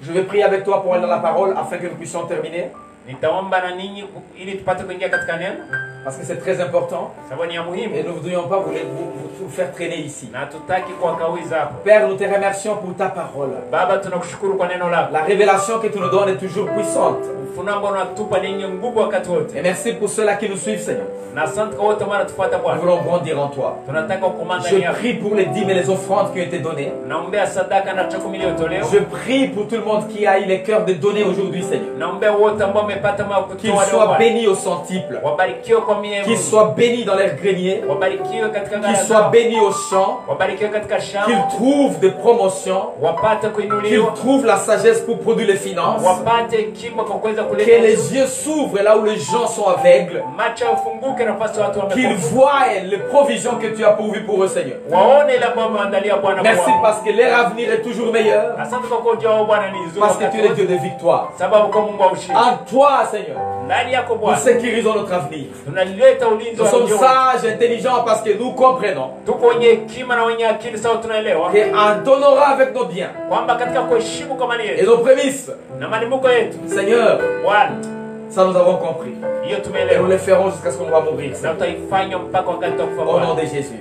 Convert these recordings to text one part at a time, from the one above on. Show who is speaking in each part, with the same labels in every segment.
Speaker 1: Je vais prier avec toi pour aller dans la parole afin que nous puissions terminer. Parce que c'est très important. Et nous ne voudrions pas vous faire traîner ici. Père, nous te remercions pour ta parole. La révélation que tu nous donnes est toujours puissante. Et merci pour ceux-là qui nous suivent, Seigneur. Nous voulons grandir en toi. Je prie pour les dîmes et les offrandes qui ont été données. Je prie pour tout le monde qui a eu les cœurs de donner aujourd'hui, Seigneur. Qu'ils soient bénis au centuple. Qu'ils soient bénis dans leurs greniers. Qu'ils soient bénis au champ. Qu'ils trouvent des promotions. Qu'ils trouvent la sagesse pour produire les finances. Que les yeux s'ouvrent là où les gens sont aveugles. Qu'ils voient les provisions que tu as pourvues pour eux, Seigneur. Merci parce que leur avenir est toujours meilleur. Parce que tu es le Dieu de victoire. En toi, Seigneur, nous sécurisons notre avenir. Nous sommes sages, intelligents parce que nous comprenons qu'en t'honorant avec nos biens et nos prémices, Seigneur, ça nous avons compris. Et nous le ferons jusqu'à ce qu'on va mourir. Au nom de Jésus.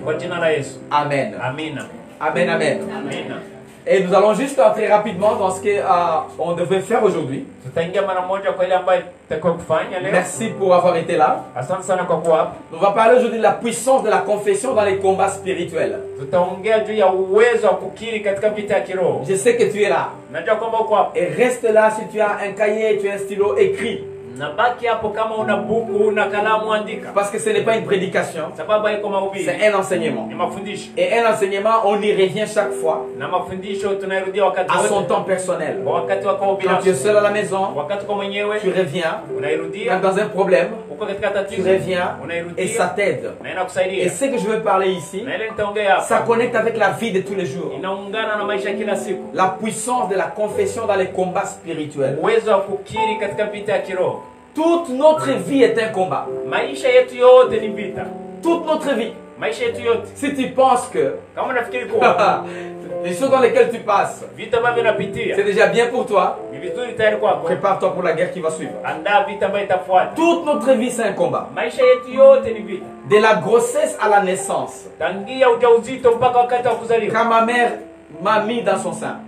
Speaker 1: Amen. Amen, amen. Et nous allons juste entrer rapidement dans ce qu'on devait faire aujourd'hui. Merci pour avoir été là. On va parler aujourd'hui de la puissance de la confession dans les combats spirituels. Je sais que tu es là. Et reste là si tu as un cahier, tu as un stylo, écrit. Parce que ce n'est pas une prédication, c'est un enseignement. Et un enseignement, on y revient chaque fois à son temps personnel. Quand tu es seul à la maison, tu reviens. Quand dans un problème, tu reviens et ça t'aide. Et ce que je veux parler ici, ça connecte avec la vie de tous les jours. La puissance de la confession dans les combats spirituels. Toute notre vie est un combat. Toute notre vie. Si tu penses que les choses dans lesquelles tu passes, c'est déjà bien pour toi, prépare-toi pour la guerre qui va suivre. Toute notre vie, c'est un combat. De la grossesse à la naissance. Quand ma mère m'a mis dans son sein,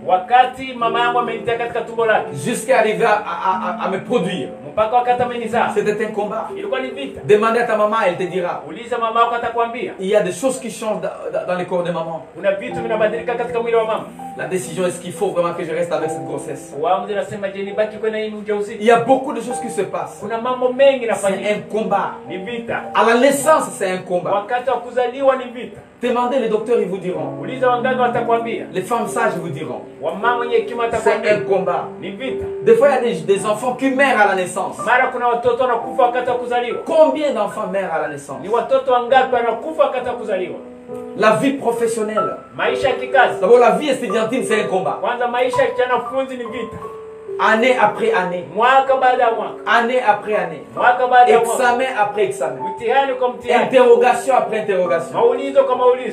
Speaker 1: jusqu'à arriver à me produire, c'était un combat. Demandez à ta maman, elle te dira. Il y a des choses qui changent dans le corps de maman. La décision, est-ce qu'il faut vraiment que je reste avec cette grossesse? Il y a beaucoup de choses qui se passent. C'est un combat. À la naissance, c'est un combat. Demandez, les docteurs, ils vous diront. Les femmes sages vous diront. C'est un combat. Des fois, il y a des enfants qui meurent à la naissance. Combien d'enfants meurent à la naissance? La vie professionnelle. D'abord, la vie estudiantine, c'est un combat. Année après année. Année après année. Examen après examen. Interrogation après interrogation.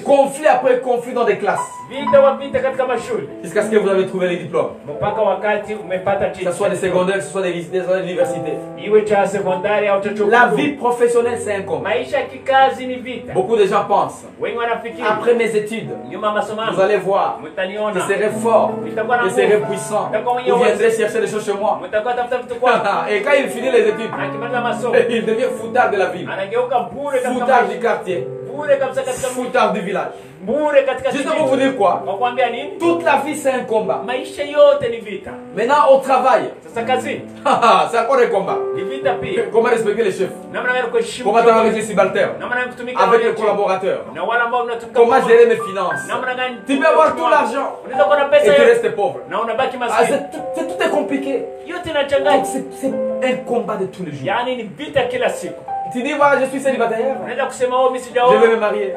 Speaker 1: Conflit après conflit dans des classes. Jusqu'à ce que vous avez trouvé les diplômes. Que ce soit des secondaires, que ce soit des universités. La vie professionnelle, c'est un combat. Beaucoup de gens pensent, après mes études, vous allez voir, je serai fort, je serai puissant, vous viendrez chercher des choses chez moi. Et quand il finit les études, il devient foutard de la ville, foutard du quartier, foutard du village. Juste pour vous dire quoi? Toute la vie, c'est un combat. Maintenant, au travail, c'est encore un combat. Comment respecter les chefs? Comment travailler avec les subalternes? Avec les collaborateurs? Comment gérer mes finances? Tu peux avoir tout l'argent et tu restes pauvre. Tout est compliqué. Donc c'est un combat de tous les jours. Tu dis, voilà, je suis célibataire. Je vais me marier.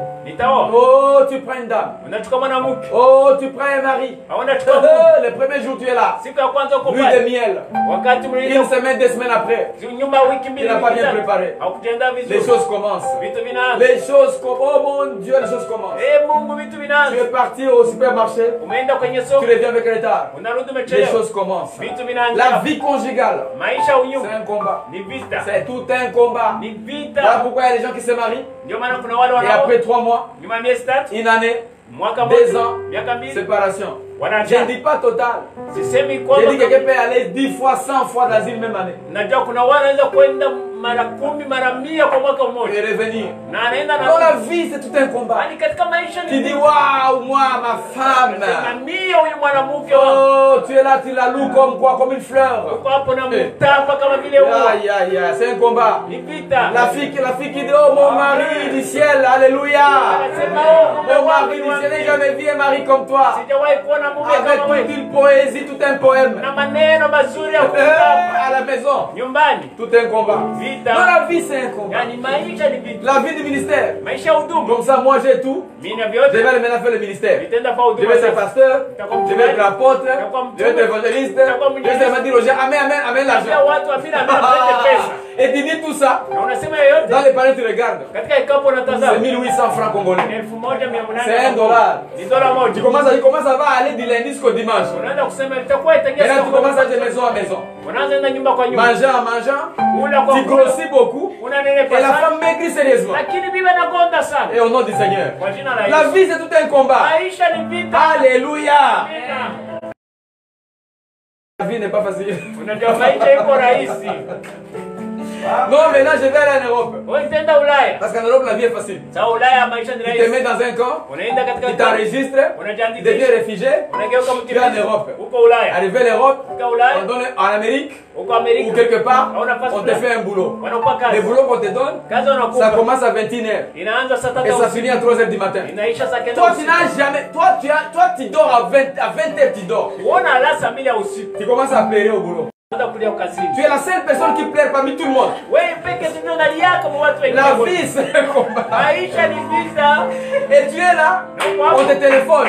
Speaker 1: Oh, tu prends une dame. Oh, tu prends un mari. Le premier jour, tu es là. Nuit de miel. Une semaine, 2 semaines après. Tu n'as pas bien préparé. Les choses commencent. Les choses commencent. Oh mon Dieu, les choses commencent. Tu es parti au supermarché. Tu reviens avec retard. Les choses commencent. La vie conjugale. C'est un combat. C'est tout un combat. Voilà pourquoi il y a des gens qui se marient. Et après 3 mois, une année, 2 ans, séparation. Je ne dis pas total. Je dis que quelqu'un peut aller 10 fois, 100 fois dans une même année. Et revenir. Dans la vie, c'est tout un combat. Tu dis, waouh, moi, ma femme. Oh, tu es là, tu la loues comme quoi, comme une fleur. Aïe, aïe, aïe, c'est un combat. La fille qui dit, oh, mon mari du ciel, alléluia. Mon mari du ciel, j'ai jamais vu un mari comme toi. Avec toute une poésie, tout un poème. À la maison, tout un combat. Dans la vie, c'est un combat. La vie du ministère. Comme ça, moi, j'ai tout. Je vais maintenant faire le ministère. Je vais être pasteur, je vais être apôtre, je vais être évangéliste, je vais dire aux gens, amène l'argent. Et tu dis tout ça. Dans les panneaux, tu regardes. C'est 1800 francs congolais. C'est $1. Tu commences à aller du lundi jusqu'au dimanche. Maintenant, tu commences à aller de maison à maison. Mangeant, tu grossis beaucoup. Et la femme maigrit sérieusement. Et au nom du Seigneur. La vie, c'est tout un combat. Alléluia. La vie n'est pas facile. Non, maintenant je vais aller en Europe. Parce qu'en Europe, la vie est facile. Tu te mets dans un camp, tu t'enregistres, tu deviens réfugié, tu es en Europe. Arrivé en Europe, on donne en Amérique, ou quelque part, on te fait un boulot. Le boulot qu'on te donne, ça commence à 21h. Et ça finit à 3h du matin. Toi, tu n'as jamais. Toi, tu dors à 20h, tu dors. Tu commences à pleurer au boulot. Tu es la seule personne qui pleure parmi tout le monde. La vie, c'est un combat. Et tu es là, on te téléphone.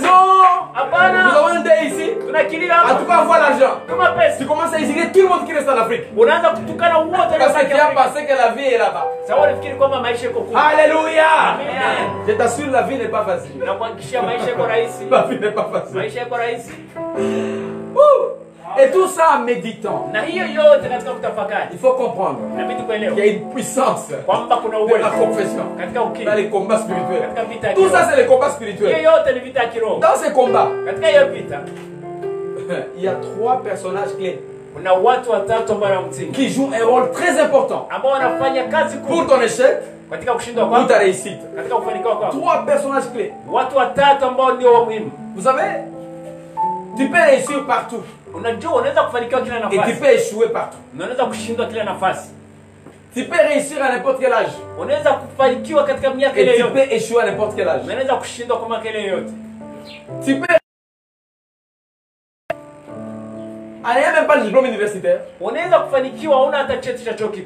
Speaker 1: Non, nous avons un dé ici. En tout cas, on voit l'argent. Tu commences à exiger tout le monde qui reste en Afrique. Parce que tu as pensé que la vie est là-bas. Alléluia. Je t'assure, la vie n'est pas facile. La vie n'est pas facile. Et tout ça en méditant. Il faut comprendre qu'il y a une puissance de la confession dans les combats spirituels. Tout ça, c'est les combats spirituels. Dans ces combats, il y a 3 personnages clés qui jouent un rôle très important pour ton échec, pour ta réussite. 3 personnages clés. Vous savez, tu peux réussir partout. Et tu peux échouer partout. Tu peux réussir à n'importe quel âge. Et tu peux échouer à n'importe quel âge. Tu peux. Il n'y a même pas de diplôme universitaire.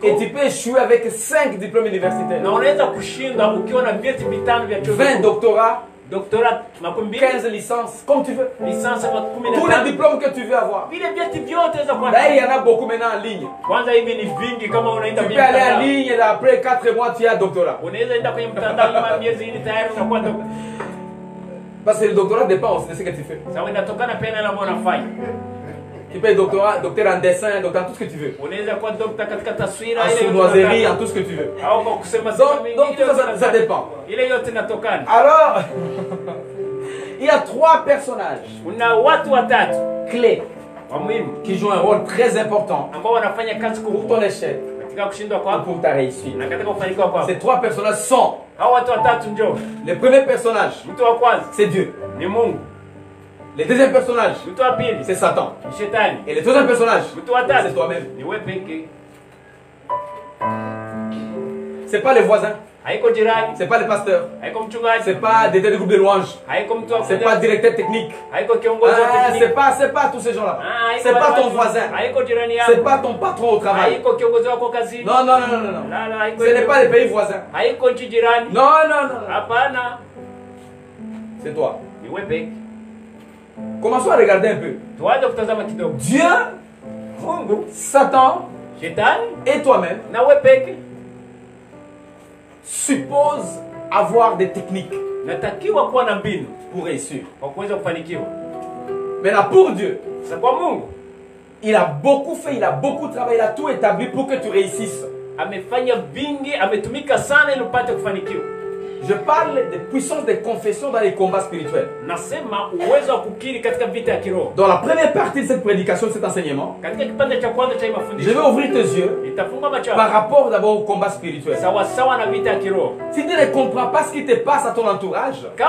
Speaker 1: Et tu peux échouer avec 5 diplômes universitaires. 20 doctorats. 15 licences, comme tu veux. Tous les diplômes que tu veux avoir. Là, il y en a beaucoup maintenant en ligne. Tu peux aller en ligne et après 4 mois, tu as un doctorat. Parce que le doctorat dépend aussi de ce que tu fais. Tu peux être docteur en dessin, docteur en tout ce que tu veux. En sournoiserie, en tout ce que tu veux. Donc tout ça, ça dépend. Alors, il y a 3 personnages clés qui jouent un rôle très important pour ton échec ou pour ta réussite. Ces 3 personnages sont: le premier personnage, c'est Dieu. Le deuxième personnage, c'est Satan. Et le troisième personnage, c'est toi-même. C'est pas les voisins. C'est pas les pasteurs. C'est pas des groupes de louanges. C'est pas le directeur technique. C'est pas tous ces gens-là. C'est pas ton voisin. C'est pas ton patron au travail. Non, non, non, non, non. Ce n'est pas les pays voisins. Non, non, non. C'est toi. Commençons à regarder un peu. Dieu, Satan et toi-même suppose avoir des techniques pour réussir. Mais là, pour Dieu, il a beaucoup fait, il a beaucoup travaillé, il a tout établi pour que tu réussisses. Je parle des puissances des confessions dans les combats spirituels. Dans la première partie de cette prédication, de cet enseignement, je vais ouvrir tes yeux par rapport d'abord au combat spirituel. Si tu ne comprends pas ce qui te passe à ton entourage, tu ne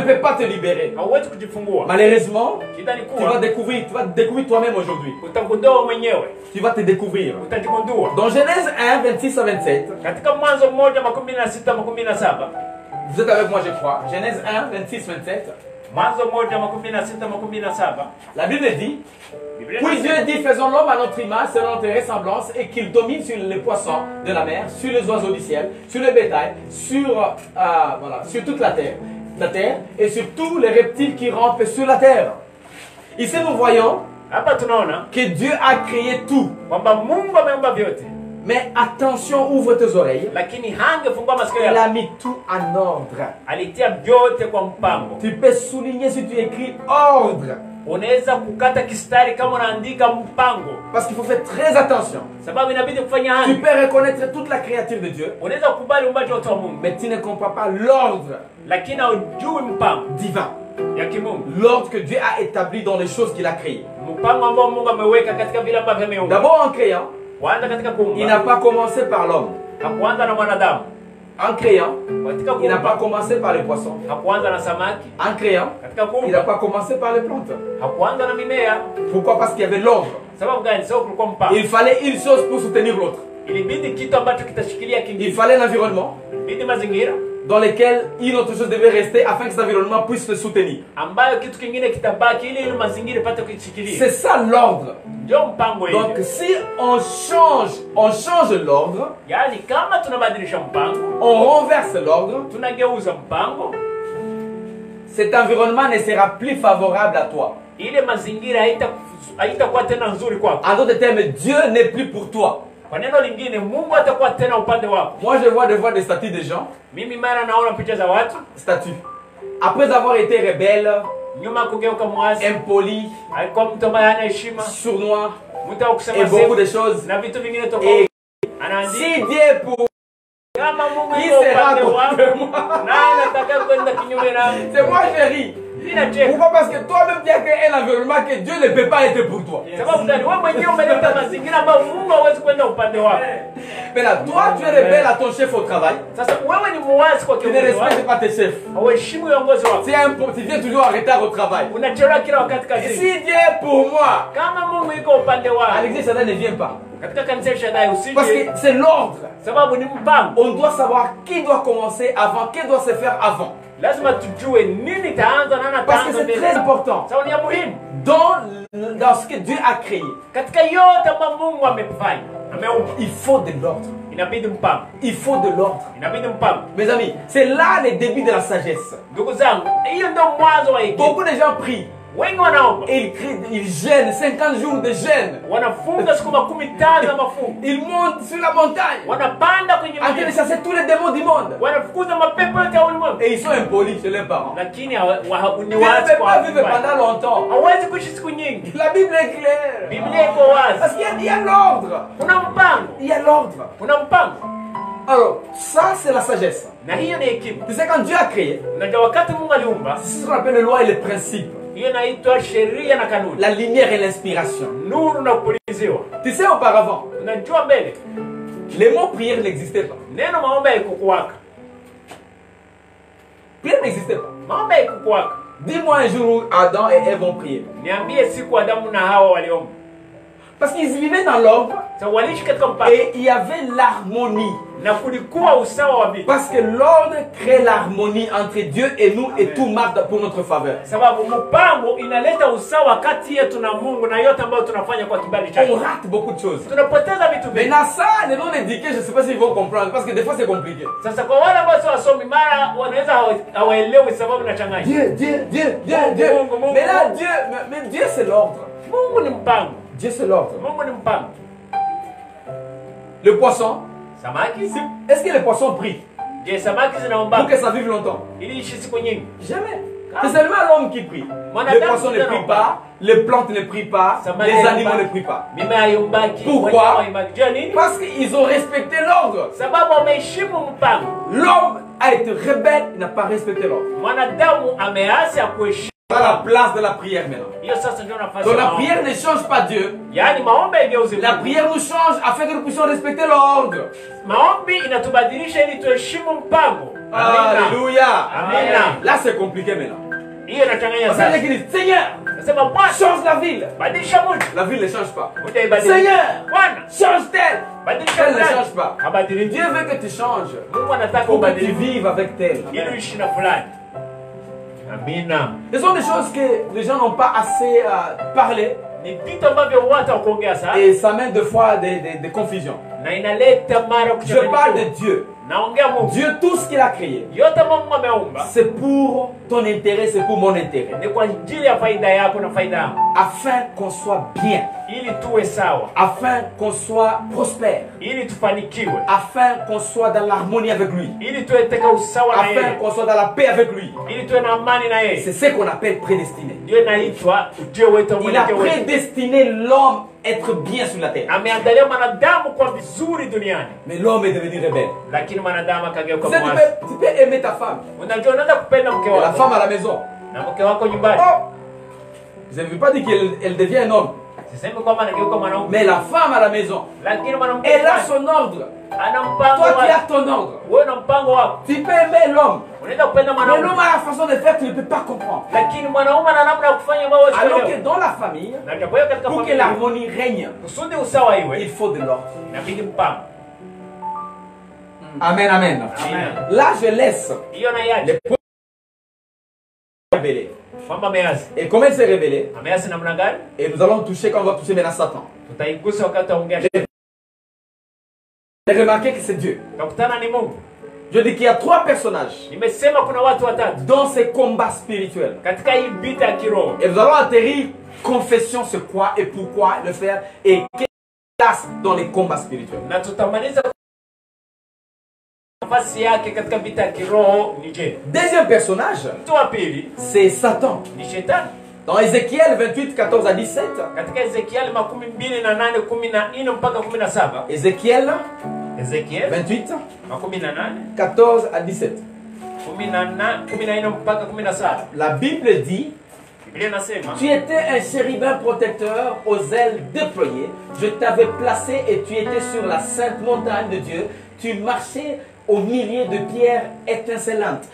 Speaker 1: peux pas te libérer. Malheureusement, tu vas découvrir toi-même aujourd'hui. Tu vas te découvrir. Dans Genèse 1, 26 à 27, vous êtes avec moi, je crois. Genèse 1, 26, 27. La Bible dit, puis Dieu dit, faisons l'homme à notre image, selon notre ressemblance, et qu'il domine sur les poissons de la mer, sur les oiseaux du ciel, sur le bétail, sur toute la terre, et sur tous les reptiles qui rampent sur la terre. Ici, nous voyons que Dieu a créé tout. Mais attention, ouvre tes oreilles. Il a mis tout en ordre. Tu peux souligner si tu écris ordre. Parce qu'il faut faire très attention. Tu peux reconnaître toute la créature de Dieu, mais tu ne comprends pas l'ordre divin. L'ordre que Dieu a établi dans les choses qu'il a créées. D'abord en créant, il n'a pas commencé par l'homme. En créant, il n'a pas commencé par les poissons. En créant, il n'a pas commencé par les plantes. Pourquoi? Parce qu'il y avait l'ordre. Il fallait une chose pour soutenir l'autre. Il fallait l'environnement dans lequel une autre chose devait rester afin que cet environnement puisse le soutenir. C'est ça l'ordre. Donc si on change l'ordre, on renverse l'ordre, cet environnement ne sera plus favorable à toi. En d'autres termes, Dieu n'est plus pour toi. Moi je vois des statues de gens. Statues. Après avoir été rebelles, impolis, sournois et beaucoup de choses. Et si Dieu est pour qui sera contre moi? C'est moi je ris. Pourquoi? Parce que toi-même tu as créé un environnement que Dieu ne peut pas être pour toi. Mais là, toi tu es rebelle à ton chef au travail. Tu ne respectes pas tes chefs. Tu viens toujours en retard au travail. Et si Dieu est pour moi, à l'église Shaddai ne vient pas. Parce que c'est l'ordre. On doit savoir qui doit commencer avant, qui doit se faire avant. Parce que c'est très important dans ce que Dieu a créé. Il faut de l'ordre. Il faut de l'ordre. Mes amis, c'est là le début de la sagesse. Beaucoup de gens prient. Ils gênent 50 jours de jeûne. Ils montent sur la montagne en train de chasser tous les démons du monde. Et ils sont impolis chez leurs parents. Ils ne peuvent pas vivre pendant longtemps. La Bible est claire. Parce qu'il y a l'ordre. Il y a l'ordre. Alors, ça c'est la sagesse. Tu sais, quand Dieu a créé, c'est ce qu'on appelle les lois et les principes. La lumière et l'inspiration. Tu sais, auparavant, les mots prière n'existaient pas. Prière n'existait pas. Dis-moi un jour où Adam et Ève ont prié. Parce qu'ils vivaient dans l'ordre et il y avait l'harmonie. Parce que l'ordre crée l'harmonie entre Dieu et nous et tout marche pour notre faveur. On rate beaucoup de choses. Maintenant ça, les non-éduqués, je ne sais pas s'ils vont comprendre parce que des fois c'est compliqué. Dieu. Mais là, Dieu c'est l'ordre. Dieu c'est l'ordre. Le poisson, est-ce que le poisson prie pour que ça vive longtemps? Jamais. C'est seulement l'homme qui prie. Le poisson ne prie pas, les plantes ne prient pas, les animaux ne prient pas. Pourquoi? Parce qu'ils ont respecté l'ordre. L'homme a été rebelle, il n'a pas respecté l'ordre. À la place de la prière maintenant. Donc la prière ne change pas Dieu. La prière nous change afin que nous puissions respecter l'ordre. Alléluia. Là c'est compliqué maintenant. Parce qu'il dit Seigneur, change la ville. La ville ne change pas. Seigneur, change telle. Elle ne change pas. Dieu veut que tu changes pour que tu vives avec telle. Ce sont des choses que les gens n'ont pas assez parlé. Et ça met des fois des confusions. Je parle de Dieu. Dieu, tout ce qu'il a créé, c'est pour ton intérêt, c'est pour mon intérêt. Afin qu'on soit bien. Afin qu'on soit prospère. Afin qu'on soit dans l'harmonie avec lui. Afin qu'on soit dans la paix avec lui. C'est ce qu'on appelle prédestiné. Il a prédestiné l'homme être bien sur la terre. Mais l'homme est devenu rebelle. Tu peux aimer ta femme. Et la femme à la maison. Je ne veux pas dire qu'elle devient un homme. Mais la femme à la maison, elle a son ordre. Toi tu as ton ordre. Tu peux aimer l'homme. Mais l'homme a la façon de faire que tu ne peux pas comprendre. Alors que dans la famille, pour que l'harmonie règne, il faut de l'ordre. Amen, amen. Là je laisse les révéler. Et comment elle s'est révélée? Et nous allons toucher quand on va toucher maintenant Satan. J'ai remarqué que c'est Dieu. Je dis qu'il y a 3 personnages dans ces combats spirituels. Et nous allons atterrir confession sur quoi et pourquoi le faire et quelle place dans les combats spirituels. Deuxième personnage, c'est Satan. Dans Ézéchiel 28, 14 à 17. Ézéchiel 28, 14 à 17. La Bible dit: tu étais un chérubin protecteur aux ailes déployées. Je t'avais placé et tu étais sur la sainte montagne de Dieu. Tu marchais au milieu de pierres étincelantes.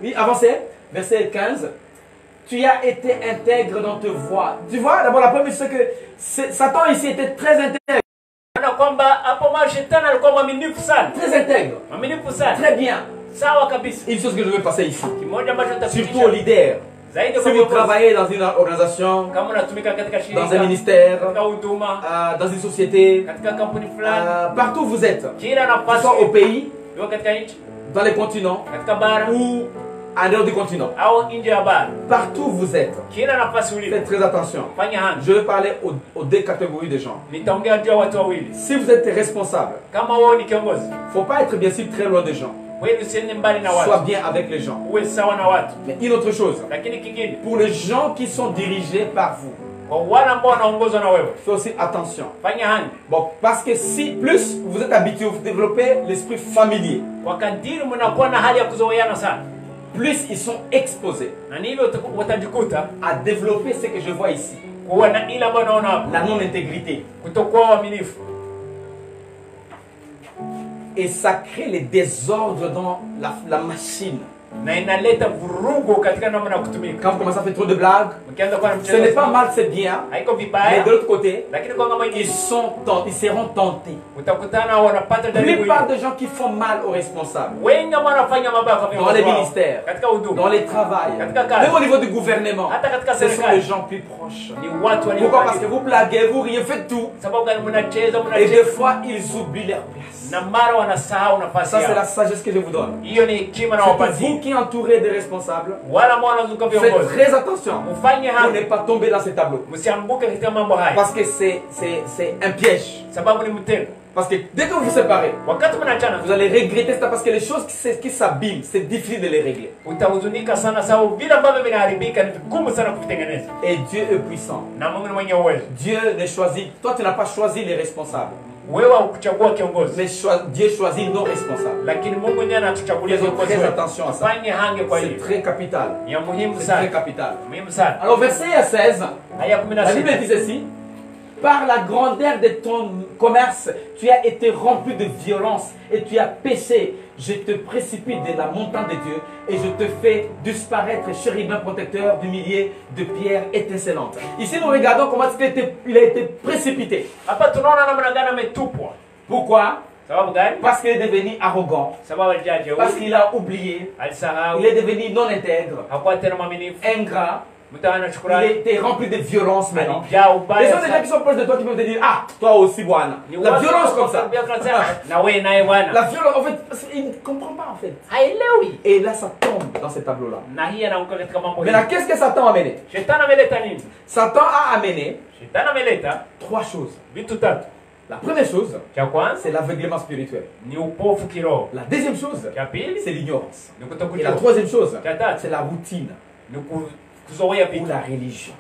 Speaker 1: Oui, avancez. Verset 15. Tu as été intègre dans tes voies. Tu vois, d'abord la première chose, c'est que Satan ici était très intègre. Très intègre. Très bien. Une chose que je veux passer ici. Surtout aux leaders. Si vous travaillez dans une organisation, dans un ministère, dans une société, partout où vous êtes, que ce soit au pays, dans les continents ou en dehors du continent, partout où vous êtes, faites très attention. Je vais parler aux 2 catégories de gens. Si vous êtes responsable, il ne faut pas être bien sûr très loin des gens. Sois bien avec les gens. Mais une autre chose, pour les gens qui sont dirigés par vous, faites aussi attention. Bon, parce que si plus vous êtes habitué, vous développez l'esprit familier, plus ils sont exposés à développer ce que je vois ici, la non-intégrité. Et ça crée les désordres dans la machine. Quand vous commencez à faire trop de blagues, ce n'est pas mal, c'est bien. Mais de l'autre côté, ils seront tentés. La plupart des gens qui font mal aux responsables, dans les ministères, dans les travails, même au niveau du gouvernement, ce sont les gens plus proches. Pourquoi? Parce que vous blaguez, vous riez, faites tout. Et des fois, ils oublient leur place. Ça, c'est la sagesse que je vous donne. C'est vous qui entourez des responsables. Faites très attention pour ne pas tomber dans ces tableaux. Parce que c'est un piège. Parce que dès que vous vous séparez, vous allez regretter ça parce que les choses qui s'abîment, c'est difficile de les régler. Et Dieu est puissant. Dieu ne choisit. Toi, tu n'as pas choisi les responsables. Mais Dieu choisit nos responsables. Faisons très attention à ça. C'est très capital. C'est très capital. Alors, verset 16, la Bible dit ceci. Par la grandeur de ton commerce, tu as été rempli de violence et tu as péché. Je te précipite de la montagne de Dieu et je te fais disparaître, chérubin protecteur du millier de pierres étincelantes. Ici, nous regardons comment il a été précipité. Pourquoi? Parce qu'il est devenu arrogant. Parce qu'il a oublié. Il est devenu non intègre. Ingrat. Il était rempli de violence maintenant. Les gens déjà qui sont proches de toi qui peuvent te dire, ah, toi aussi, Bwana. La violence comme ça. La violence, en fait, il ne comprend pas en fait. Et là, ça tombe dans ce tableau-là. Maintenant, qu'est-ce que Satan a amené? Satan a amené 3 choses. La première chose, c'est l'aveuglement spirituel. La deuxième chose, c'est l'ignorance. Et la troisième chose, c'est la routine. Ou la religion.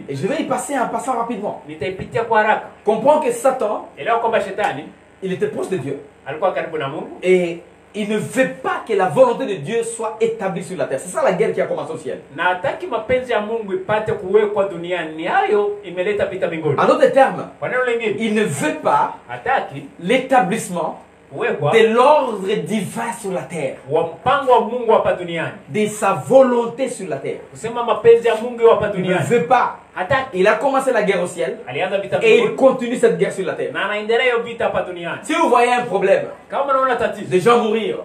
Speaker 1: Et je vais y passer en passant rapidement. Comprends que Satan, il était proche de Dieu. Et il ne veut pas que la volonté de Dieu soit établie sur la terre. C'est ça la guerre qui a commencé au ciel. En d'autres termes, il ne veut pas l'établissement de l'ordre divin sur la terre, de sa volonté sur la terre. Il ne veut pas. Il a commencé la guerre au ciel et il continue cette guerre sur la terre. Si vous voyez un problème, des gens mourir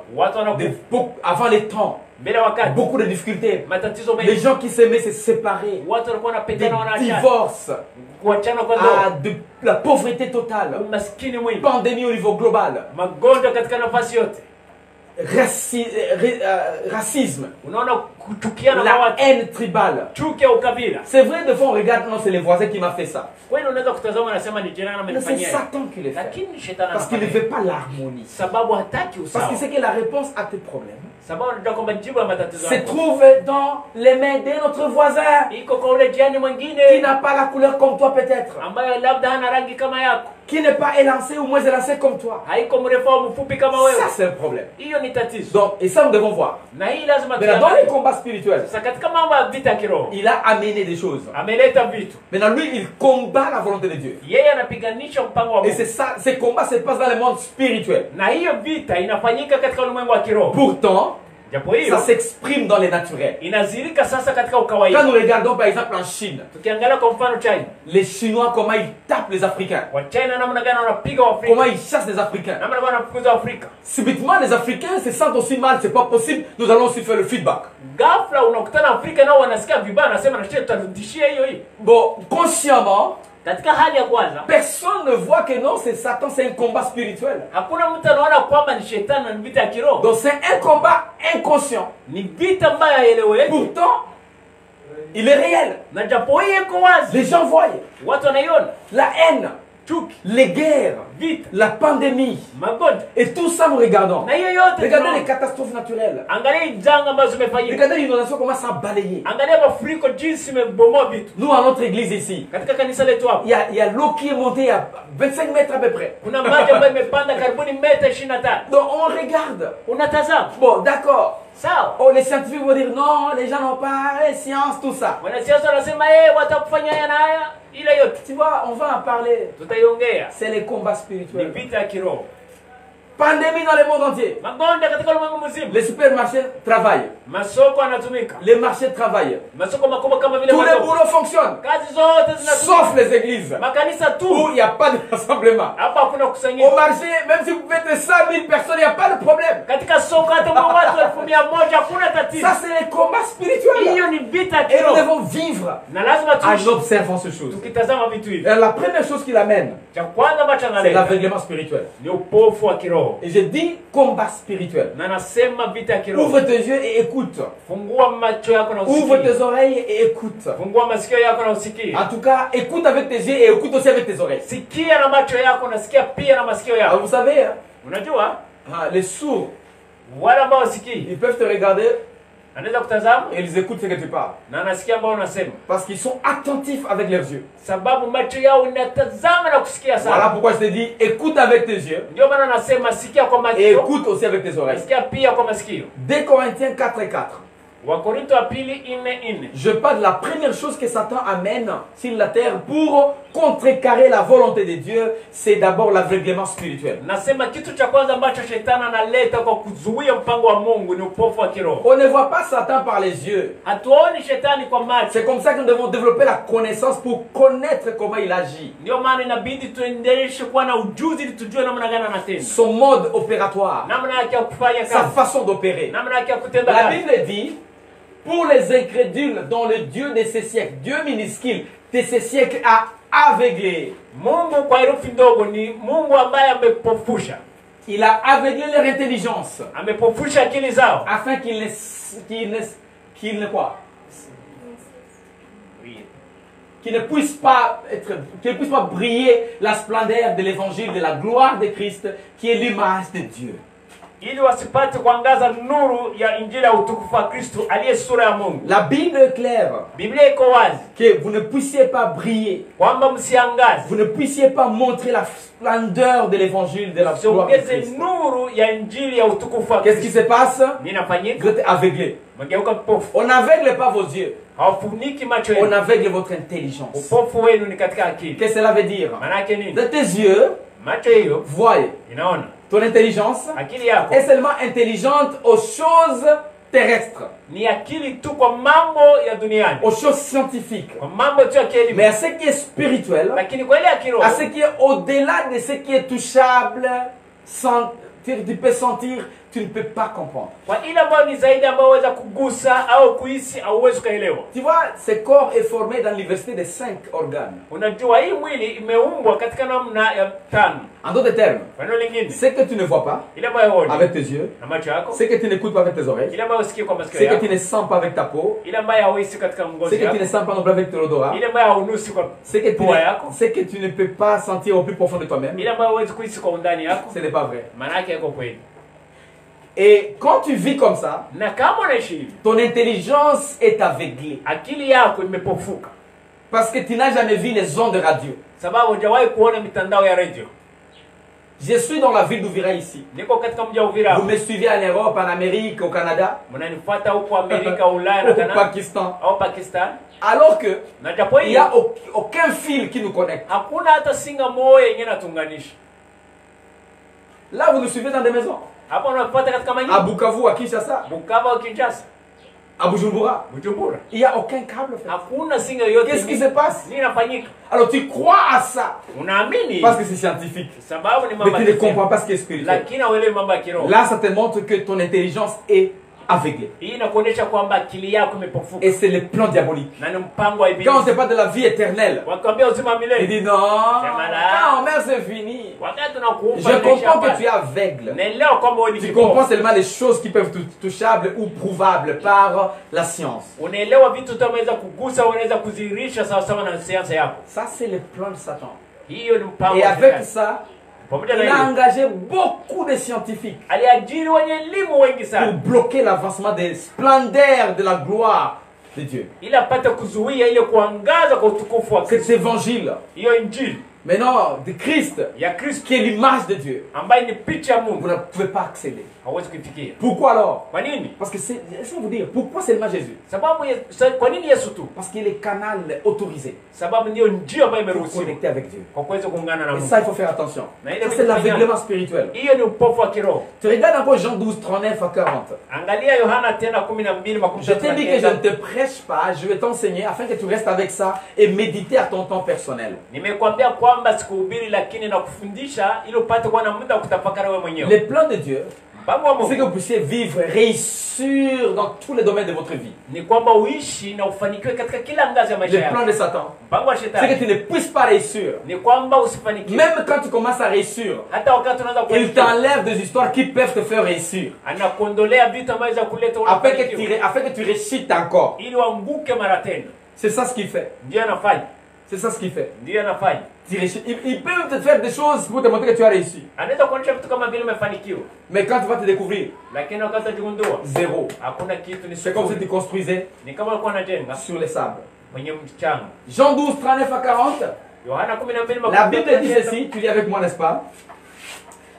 Speaker 1: avant les temps, beaucoup de difficultés, les gens qui s'aimaient se séparer, des divorces, de la pauvreté totale, pandémie au niveau global, racisme, la haine tribale. C'est vrai, de fois on regarde, non, c'est les voisins qui m'ont fait ça. Mais c'est Satan qui le fait. Parce qu'il ne veut pas l'harmonie. Parce qu'il sait que la réponse à tes problèmes se trouve dans les mains de notre voisin qui n'a pas la couleur comme toi peut-être, qui n'est pas élancé ou moins élancé comme toi. Ça c'est un problème. Donc, et ça nous devons voir. Mais dans les combats spirituels, il a amené des choses. Maintenant lui il combat la volonté de Dieu. Et c'est ça, ces combats se passent dans le monde spirituel. Pourtant, ça s'exprime dans les naturels. Quand nous regardons par exemple en Chine, les Chinois, comment ils tapent les Africains, comment ils chassent les Africains. Subitement, les Africains se sentent aussi mal, c'est pas possible, nous allons aussi faire le feedback. Bon, consciemment, personne ne voit que non, c'est Satan, c'est un combat spirituel. Donc c'est un combat inconscient. Pourtant, il est réel. Les gens voient la haine, les guerres, la pandémie, et tout ça nous regardons. Regardez les catastrophes naturelles. Regardez l'inondation commence à balayer. Nous à notre église ici, il y a l'eau qui est montée à 25 mètres à peu près. Donc on regarde. Bon, d'accord. Oh, les scientifiques vont dire non, les gens n'ont pas les sciences, tout ça. Tu vois, on va en parler. C'est les combats spirituels. Pandémie dans le monde entier. Les supermarchés travaillent. Les marchés travaillent. Tous les boulots fonctionnent. Sauf les églises. Où il n'y a pas de rassemblement. Au marché, même si vous mettez 100 000 personnes, il n'y a pas de problème. Ça, c'est les combats spirituels. Et nous devons vivre en observant ces choses. Et la première chose qui l'amène, c'est l'aveuglement spirituel. Et je dis combat spirituel. Ouvre tes yeux et écoute. Ouvre tes oreilles et écoute. En tout cas, écoute avec tes yeux et écoute aussi avec tes oreilles. Alors, vous savez, les sourds, ils peuvent te regarder et ils écoutent ce que tu parles. Parce qu'ils sont attentifs avec leurs yeux. Voilà pourquoi je te dis, écoute avec tes yeux et écoute aussi avec tes oreilles. 2 Corinthiens 4 et 4. Je parle de la première chose que Satan amène sur la terre pour contrecarrer la volonté de Dieu, c'est d'abord l'aveuglement spirituel. On ne voit pas Satan par les yeux. C'est comme ça que nous devons développer la connaissance pour connaître comment il agit. Son mode opératoire, sa façon d'opérer. La Bible dit, pour les incrédules dont le Dieu de ces siècles, Dieu minuscule de ces siècles a aveuglé. Il a aveuglé leur intelligence. Afin qu'ils ne puissent pas briller la splendeur de l'évangile de la gloire de Christ qui est l'image de Dieu. La Bible est claire que vous ne puissiez pas briller, vous ne puissiez pas montrer la splendeur de l'évangile de la gloire de Christ. Qu'est-ce qui se passe? Vous êtes aveuglés. On n'aveugle pas vos yeux, on aveugle votre intelligence. Qu'est-ce que cela veut dire? De tes yeux voient. Ton intelligence est seulement intelligente aux choses terrestres, aux choses scientifiques. Mais à ce qui est spirituel, à ce qui est au-delà de ce qui est touchable, tu peux sentir, tu ne peux pas comprendre. Tu vois, ce corps est formé dans l'université de 5 organes. En d'autres termes, ce que tu ne vois pas avec tes yeux, ce que tu n'écoutes pas avec tes oreilles, ce que tu ne sens pas avec ta peau, ce que tu ne sens pas non plus avec ton odorat, ce que tu ne peux pas sentir au plus profond de toi-même, ce n'est pas vrai. Et quand tu vis comme ça, ton intelligence est aveuglée. Parce que tu n'as jamais vu les ondes de radio. Je suis dans la ville d'Uvira ici. Vous me suivez en Europe, en Amérique, au Canada, au Pakistan. Alors que il n'y a aucun fil qui nous connecte. Là, vous nous suivez dans des maisons. À Bukavu, à Kinshasa, à Bujumbura, il n'y a aucun câble. Qu'est-ce qui se passe? Alors tu crois à ça parce que c'est scientifique, mais tu ne comprends pas ce qui est spirituel. Là, ça te montre que ton intelligence est aveuglée. Et c'est le plan diabolique. Quand on ne parle de la vie éternelle, il dit non, quand on meurt c'est fini. Je comprends que tu es aveugle. Tu comprends seulement les choses qui peuvent être touchables ou prouvables par la science. Ça c'est le plan de Satan. Et avec ça, il a engagé beaucoup de scientifiques pour bloquer l'avancement des splendeurs de la gloire de Dieu. Cet évangile, maintenant de Christ, qui est l'image de Dieu, vous ne pouvez pas accéder. Pourquoi alors? Parce que c'est, laissez-moi vous dire, pourquoi seulement Jésus? Parce qu'il est canal autorisé pour connecter avec Dieu. Et ça, il faut faire attention. Ça, c'est l'aveuglement spirituel. Tu regardes encore Jean 12, 39 à 40. Je t'ai dit que je ne te prêche pas, je vais t'enseigner afin que tu restes avec ça et méditer à ton temps personnel. Les plans de Dieu, c'est que vous puissiez vivre, réussir dans tous les domaines de votre vie. Les plans de Satan, c'est que tu ne puisses pas réussir. Même quand tu commences à réussir, il t'enlève des histoires qui peuvent te faire réussir. Afin que tu réussisses encore. C'est ça ce qu'il fait. C'est ça ce qu'il fait. Il peut te faire des choses pour te montrer que tu as réussi. Mais quand tu vas te découvrir, zéro. C'est comme si tu construisais sur les sables. Jean 12, 39 à 40. La Bible dit ceci, tu lis avec moi, n'est-ce pas?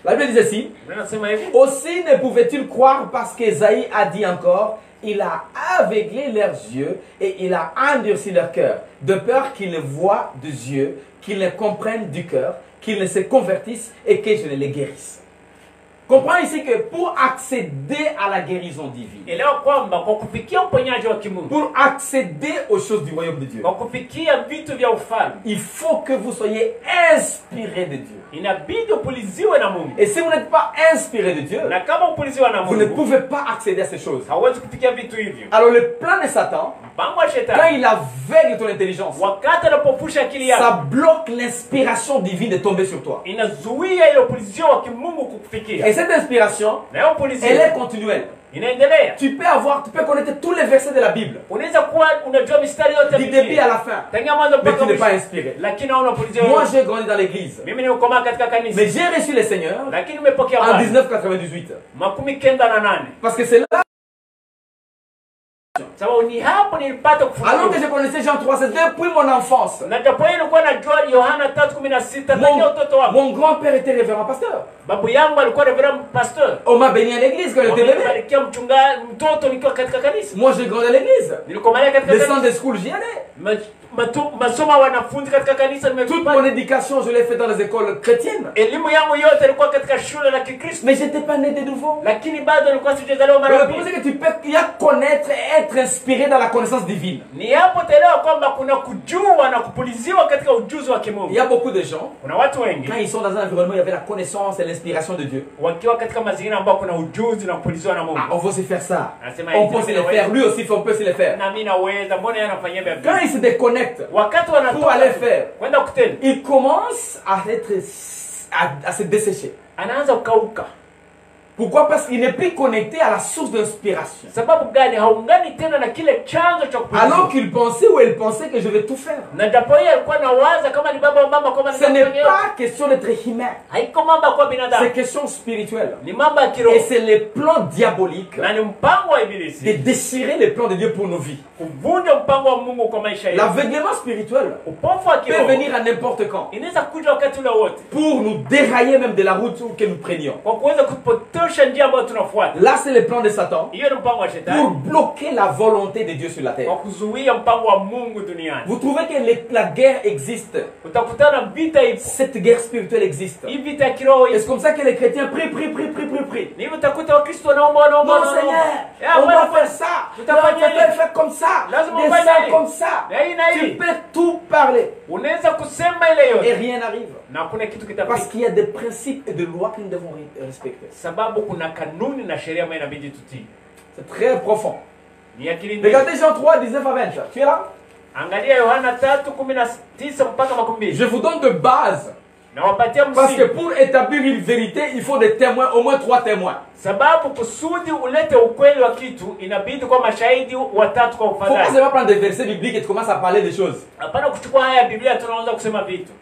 Speaker 1: La Bible dit ceci. Aussi ne pouvait-il croire parce qu'Ésaïe a dit encore, il a aveuglé leurs yeux et il a endurci leur cœur, de peur qu'ils ne voient des yeux, qu'ils ne comprennent du cœur, qu'ils ne se convertissent et que je ne les guérisse. Comprends ici que pour accéder à la guérison divine, pour accéder aux choses du royaume de Dieu, il faut que vous soyez inspiré de Dieu. Et si vous n'êtes pas inspiré de Dieu, vous ne pouvez pas accéder à ces choses. Alors le plan de Satan, quand il aveugle ton intelligence, ça bloque l'inspiration divine de tomber sur toi. Et cette inspiration, elle est continuelle. Tu peux connaître tous les versets de la Bible du début à la fin, mais tu n'es pas inspiré. Moi j'ai grandi dans l'église, mais j'ai reçu le Seigneur en 1998. Parce que c'est là. Alors que je connaissais Jean 3, c'est depuis mon enfance. Mon grand-père était révérend pasteur. On m'a béni à l'église quand j'étais bébé. Moi j'ai grandi à l'église. Le Sunday school, j'y allais. Toute mon éducation, je l'ai fait dans les écoles chrétiennes. Mais je n'étais pas né de nouveau. Le problème c'est que tu peux connaître et être inspiré dans la connaissance divine. Il y a beaucoup de gens, quand ils sont dans un environnement, il y avait la connaissance et l'inspiration de Dieu. On veut se faire ça. On peut se le faire. Lui aussi, on peut se le faire. Quand ils se déconnectent pour aller faire, il commence à se dessécher. Pourquoi? Parce qu'il n'est plus connecté à la source d'inspiration. Alors qu'il pensait ou elle pensait que je vais tout faire. Ce n'est pas question d'être humain. C'est question spirituelle. Et c'est le plan diabolique de déchirer les plans de Dieu pour nos vies. L'aveuglement spirituel peut venir à n'importe quand pour nous dérailler même de la route que nous prenions. Là, c'est le plan de Satan pour bloquer la volonté de Dieu sur la terre. Vous trouvez que la guerre existe? Cette guerre spirituelle existe. Et c'est comme ça que les chrétiens prient. Non, Seigneur, on doit faire ça. On doit faire comme ça. Descends comme ça. Tu peux tout parler. Et rien n'arrive. Parce qu'il y a des principes et des lois que nous devons respecter. C'est très profond. Regardez Jean 3, 19 à 20. Tu es là? Je vous donne de base. Parce que pour établir une vérité, il faut des témoins, au moins 3 témoins. Il ne faut pas seulement prendre des versets bibliques et tu commences à parler des choses.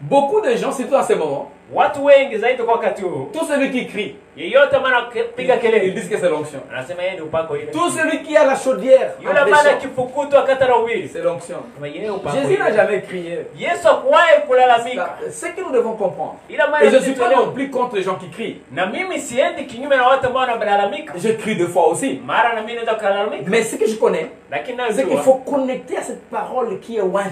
Speaker 1: Beaucoup de gens, surtout à ce moment,
Speaker 2: watu wengi zaidi kwa wakati huu,
Speaker 1: tout celui qui crie,
Speaker 2: yeyote maana piga kelele,
Speaker 1: ils disent que c'est l'onction.
Speaker 2: anasema yeye ni upako ile.
Speaker 1: Tout celui qui a la chaudière,
Speaker 2: Yule maana kifukutu akata ubiri,
Speaker 1: c'est l'onction.
Speaker 2: kama yeye upako.
Speaker 1: Jésus n'a jamais crié.
Speaker 2: Yesu hakuwahi kulalamika.
Speaker 1: C'est que nous devons comprendre.
Speaker 2: Ila
Speaker 1: Et je ne suis pas non plus contre les gens qui crient.
Speaker 2: Na mimi siendi kinyume na watu ambao wanalalamika.
Speaker 1: Je crie deux fois aussi.
Speaker 2: Mara na mimi naweza kulalamika.
Speaker 1: Mais ce que je connais, c'est qu'il faut connecter à cette parole qui est want.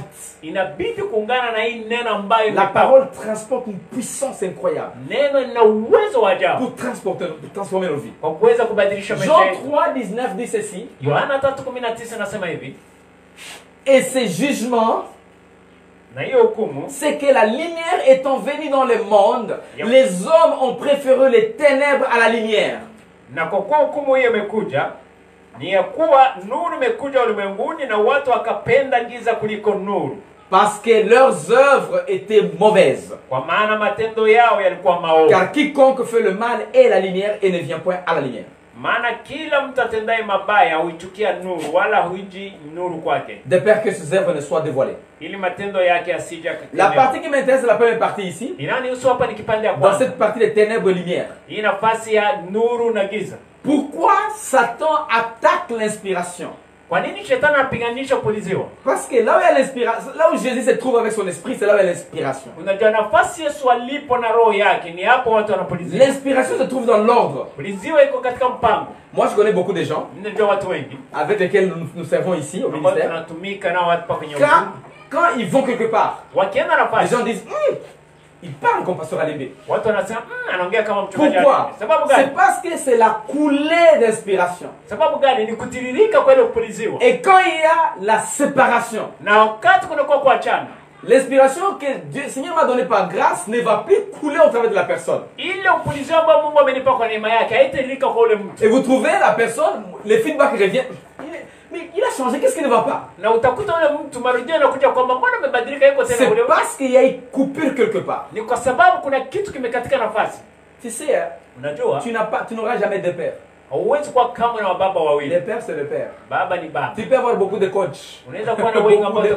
Speaker 2: Inabidi kuungana na hii neno ambayo
Speaker 1: la parole transporte une puissance incroyable.
Speaker 2: Neno lina uwezo wa ajabu.
Speaker 1: Pour transformer nos vies.
Speaker 2: Kwa kuweza kubadilisha maisha
Speaker 1: Jean
Speaker 2: yetu.
Speaker 1: 3:19 dit ceci.
Speaker 2: Yohana 3:19 nasema hivi.
Speaker 1: Et ces jugements, c'est que la lumière étant venue dans le monde, les hommes ont préféré les ténèbres à la lumière.
Speaker 2: Na kwa kuwa hukumu hiyo imekuja, ni ya kuwa nuru imekuja ulimwenguni na watu wakapenda giza kuliko nuru.
Speaker 1: Parce que leurs œuvres étaient mauvaises.
Speaker 2: Kwa maana matendo yao yalikuwa maovu.
Speaker 1: Car quiconque fait le mal est la lumière et ne vient point à la lumière.
Speaker 2: Maana kila mtu atendaye mabaya huichukia nuru wala huiji nuru kwake.
Speaker 1: De peur que ses œuvres ne soient dévoilées.
Speaker 2: Ili matendo yake asije
Speaker 1: La partie qui m'intéresse, c'est la première partie ici.
Speaker 2: Inanihusu hapa ni kipande ya kwanza.
Speaker 1: Dans cette partie des ténèbres et lumière.
Speaker 2: Hii nafasi ya nuru na giza.
Speaker 1: Pourquoi Satan attaque l'inspiration?
Speaker 2: Kwa nini shetani anapiganisha kupuliziwa?
Speaker 1: Parce que là où il y a l'inspiration, là où Jésus se trouve avec son esprit, c'est là où il y a l'inspiration.
Speaker 2: Unajua nafasi Yesu alipo na roho yake ni hapo watu wanapuliziwa.
Speaker 1: L'inspiration se trouve dans l'ordre.
Speaker 2: Puliziwa iko katika mpango.
Speaker 1: Moi je connais beaucoup de gens
Speaker 2: Ninajua watu wengi
Speaker 1: avec lesquels nous servons ici au ministère.
Speaker 2: Tunatumika na watu pa kwenye
Speaker 1: quand ils vont quelque part,
Speaker 2: wakienda nafasi,
Speaker 1: les gens disent il parle comme pasteur Alembe.
Speaker 2: Watu wanasema anaongea kama mchungaji.
Speaker 1: Pourquoi?
Speaker 2: Sababu gani?
Speaker 1: C'est parce que c'est la coulée d'inspiration.
Speaker 2: Sababu gani? Ni kutiririka kwa ile kupuliziwa.
Speaker 1: Et quand il y a la séparation,
Speaker 2: na wakati kunakuwa kuachana,
Speaker 1: l'inspiration que Dieu, Seigneur m'a donné par grâce ne va plus couler au travers de la personne.
Speaker 2: Ile upuliziwa ambayo Mungu amenipa kwa neema yake haitiririka kwa ule mtu.
Speaker 1: Et vous trouvez la personne, le feedback revient. Mais il a changé, qu'est-ce qui ne va pas? C'est parce qu'il y a une coupure quelque part. Tu sais, tu n'auras jamais de père. Le père, c'est le père. Tu peux avoir beaucoup de coachs,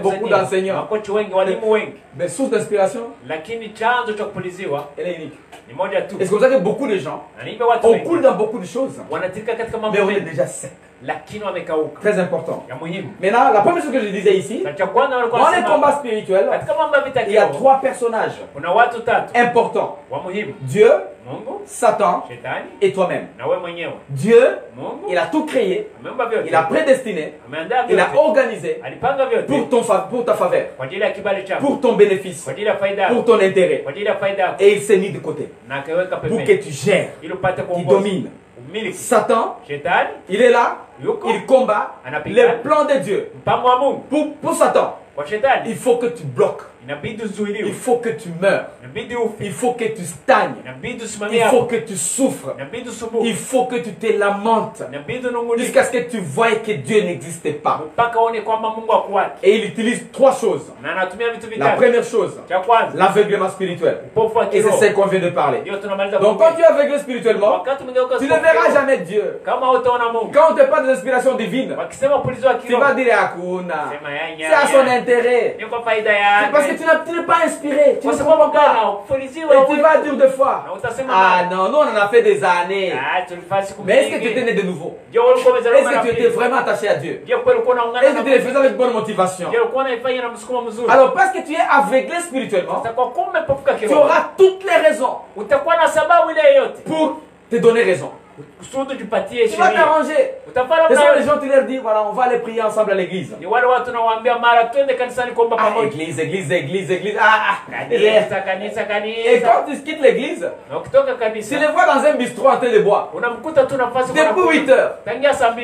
Speaker 1: beaucoup d'enseignants. Mais source d'inspiration, elle est unique. Et c'est comme ça que beaucoup de gens, on coule dans beaucoup de choses. Mais on est déjà sec. Très important. Maintenant, la première chose que je disais ici, dans les combats spirituels, il y a trois personnages importants. Dieu, Satan et toi-même. Dieu, il a tout créé, il a prédestiné, il a organisé pour ta faveur, pour ton bénéfice, pour ton intérêt. Et il s'est mis de côté pour que tu gères, tu domines. Satan, il est là, il combat les plans de Dieu. Pour Satan, il faut que tu bloques. Il faut que tu meurs. Il faut que tu stagnes. Il faut que tu souffres. Il faut que tu te lamentes jusqu'à ce que tu voies que Dieu n'existe pas. Et il utilise trois choses. La première chose, l'aveuglement spirituel. Et c'est ce qu'on vient de parler. Donc quand tu es aveuglé spirituellement, tu ne verras jamais Dieu. Quand on te parle d'inspiration divine, tu vas dire Akuna. C'est à son intérêt. C'est parce que tu n'es pas inspiré. Tu ne comprends pas. Et tu vas dire deux fois. Ah non, nous on en a fait des années. Mais est-ce que tu étais né de nouveau? Est-ce que tu étais vraiment attaché à Dieu? Est-ce que tu le faisais avec bonne motivation? Alors parce que tu es aveuglé spirituellement, tu auras toutes les raisons pour te donner raison. Tu vas t'arranger. Les gens, tu leur dis, voilà, on va aller prier ensemble à l'église. Ah, église. Et quand tu quittes l'église, tu les vois dans un bistrot en train de boire. Depuis 8 heures.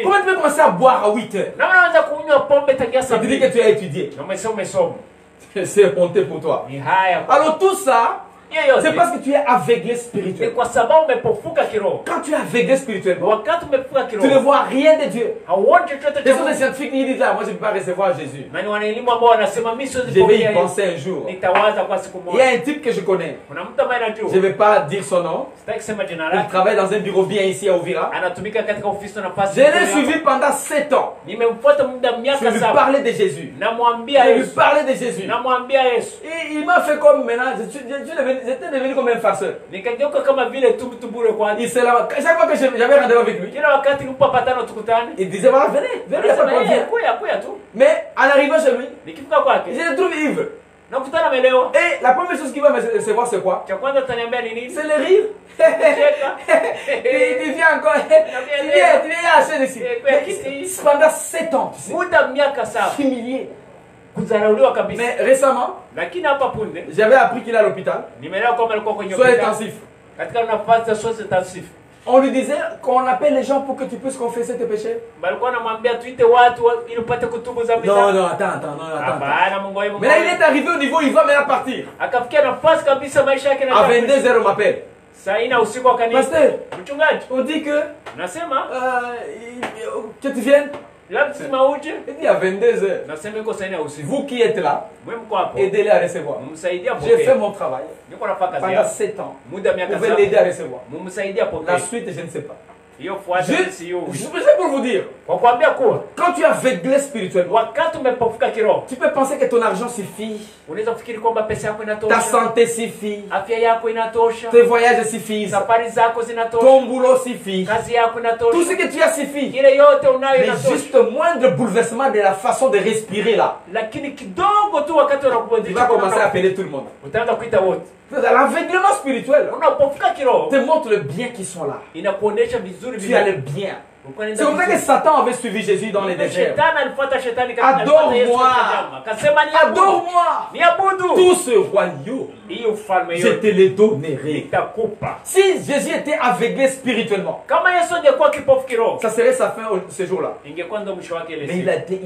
Speaker 1: Comment tu peux commencer à boire à 8 heures? Et tu dis que tu as étudié. C'est honteux pour toi. Alors tout ça, c'est parce que tu es aveuglé spirituellement. Quand tu es aveuglé spirituellement, tu ne vois rien de Dieu. Les autres scientifiques ils disent là, moi je ne peux pas recevoir Jésus. Je vais y penser un jour. Il y a un type que je connais. Je ne vais pas dire son nom. Il travaille dans un bureau bien ici à Ouvira. Je l'ai suivi pendant 7 ans. Je lui parlais de Jésus. Et il m'a fait comme maintenant. Je suis devenu j'étais devenu comme un farceur.
Speaker 2: Nikageuka kama vile tumtumbure kwa.
Speaker 1: Il se lava. Chaque fois que j'avais rendez-vous avec lui,
Speaker 2: Kila wakati nilipopatana tukutane,
Speaker 1: il disait voilà, venez, venez, ça va bien.
Speaker 2: Kuya tu.
Speaker 1: Mais en arrivant chez lui,
Speaker 2: Nikifika kwake,
Speaker 1: je le trouve ivre.
Speaker 2: nakutana amelewa.
Speaker 1: Et la première chose qu'il va me voir, c'est quoi?
Speaker 2: Cha kwanza ataniambia ni nini?
Speaker 1: C'est le rire. Tu viens encore. Tu viens acheter ici. Pendant 7 ans, tu sais.
Speaker 2: Muda miaka 7.
Speaker 1: Humilié.
Speaker 2: Kudharauliwa kabisa.
Speaker 1: Mais récemment,
Speaker 2: Lakini hapa punde,
Speaker 1: j'avais appris qu'il est à l'hôpital.
Speaker 2: nimeelewa kwamba alikuwa kwenye
Speaker 1: Soins
Speaker 2: hospitali.
Speaker 1: intensifs.
Speaker 2: Katika nafasi ya soins intensifs.
Speaker 1: On lui disait qu'on appelle les gens pour que tu puisses confesser tes péchés.
Speaker 2: Balikuwa anamwambia tuite watu ili upate kutubu dhambi zako.
Speaker 1: Non, attends.
Speaker 2: Hapana, Mungu wangu.
Speaker 1: Mais là, il est arrivé au niveau, il va maintenant partir.
Speaker 2: Akafikia nafasi kabisa maisha yake
Speaker 1: À 22h, on m'appelle.
Speaker 2: saa ina usiku akaniita.
Speaker 1: Pasteur,
Speaker 2: Mchungaji,
Speaker 1: on dit que,
Speaker 2: nasema
Speaker 1: que tu viennes.
Speaker 2: lazima uje.
Speaker 1: Il dit à 22h.
Speaker 2: Nasema iko saa ina usiku.
Speaker 1: Vous qui êtes là,
Speaker 2: Mwe mko hapo.
Speaker 1: aidez-les à recevoir.
Speaker 2: Mumsaidie
Speaker 1: J'ai fait
Speaker 2: apokee.
Speaker 1: mon travail
Speaker 2: Niko nafanya kazi
Speaker 1: pendant
Speaker 2: yangu.
Speaker 1: 7 ans.
Speaker 2: Muda
Speaker 1: Vous
Speaker 2: miaka
Speaker 1: pouvez l'aider à
Speaker 2: 7.
Speaker 1: recevoir.
Speaker 2: Mumsaidie
Speaker 1: La
Speaker 2: apokee.
Speaker 1: suite, je ne sais pas.
Speaker 2: Hiyo fuata sio.
Speaker 1: Je suis pour vous dire,
Speaker 2: Kwa kuambia kuwa
Speaker 1: quand tu es aveuglé spirituellement,
Speaker 2: wakati umepofuka kiroho,
Speaker 1: tu peux penser que ton argent suffit,
Speaker 2: unaweza kufikiri kwamba pesa yako
Speaker 1: ta
Speaker 2: inatosha,
Speaker 1: santé suffit,
Speaker 2: afya yako inatosha,
Speaker 1: tes voyages suffisent,
Speaker 2: safari zako zinatosha,
Speaker 1: ton boulot suffit,
Speaker 2: kazi yako
Speaker 1: tout
Speaker 2: inatosha,
Speaker 1: ce que tu as suffit.
Speaker 2: kile yote unayo
Speaker 1: Mais
Speaker 2: inatosha.
Speaker 1: juste moindre bouleversement de la façon de respirer là,
Speaker 2: Lakini kidogo tu wakati
Speaker 1: tu vas
Speaker 2: unakubadilisha,
Speaker 1: commencer à appeler tout le monde.
Speaker 2: utaanza kuita wote.
Speaker 1: L'aveuglement spirituel
Speaker 2: Unapofuka kiroho
Speaker 1: te montre le bien qui sont là.
Speaker 2: inakuonesha vizuri
Speaker 1: Tu as le
Speaker 2: vizuri.
Speaker 1: bien.
Speaker 2: Ulikuwa
Speaker 1: C'est comme ça que Satan avait suivi Jésus dans les déserts.
Speaker 2: Shetani alifuata shetani katika
Speaker 1: Adore-moi.
Speaker 2: Yesu akasema, akasema niabudu.
Speaker 1: Adore-moi.
Speaker 2: Niabudu.
Speaker 1: Tout ce royaume,
Speaker 2: Hii ufalme
Speaker 1: je
Speaker 2: yote
Speaker 1: te le donnerai.
Speaker 2: nitakupa.
Speaker 1: Si Jésus était aveuglé spirituellement,
Speaker 2: Kama Yesu angekuwa kipofu kiroho,
Speaker 1: ça serait sa fin ce jour-là.
Speaker 2: ingekuwa ndo mwisho wake ile
Speaker 1: Mais
Speaker 2: siku.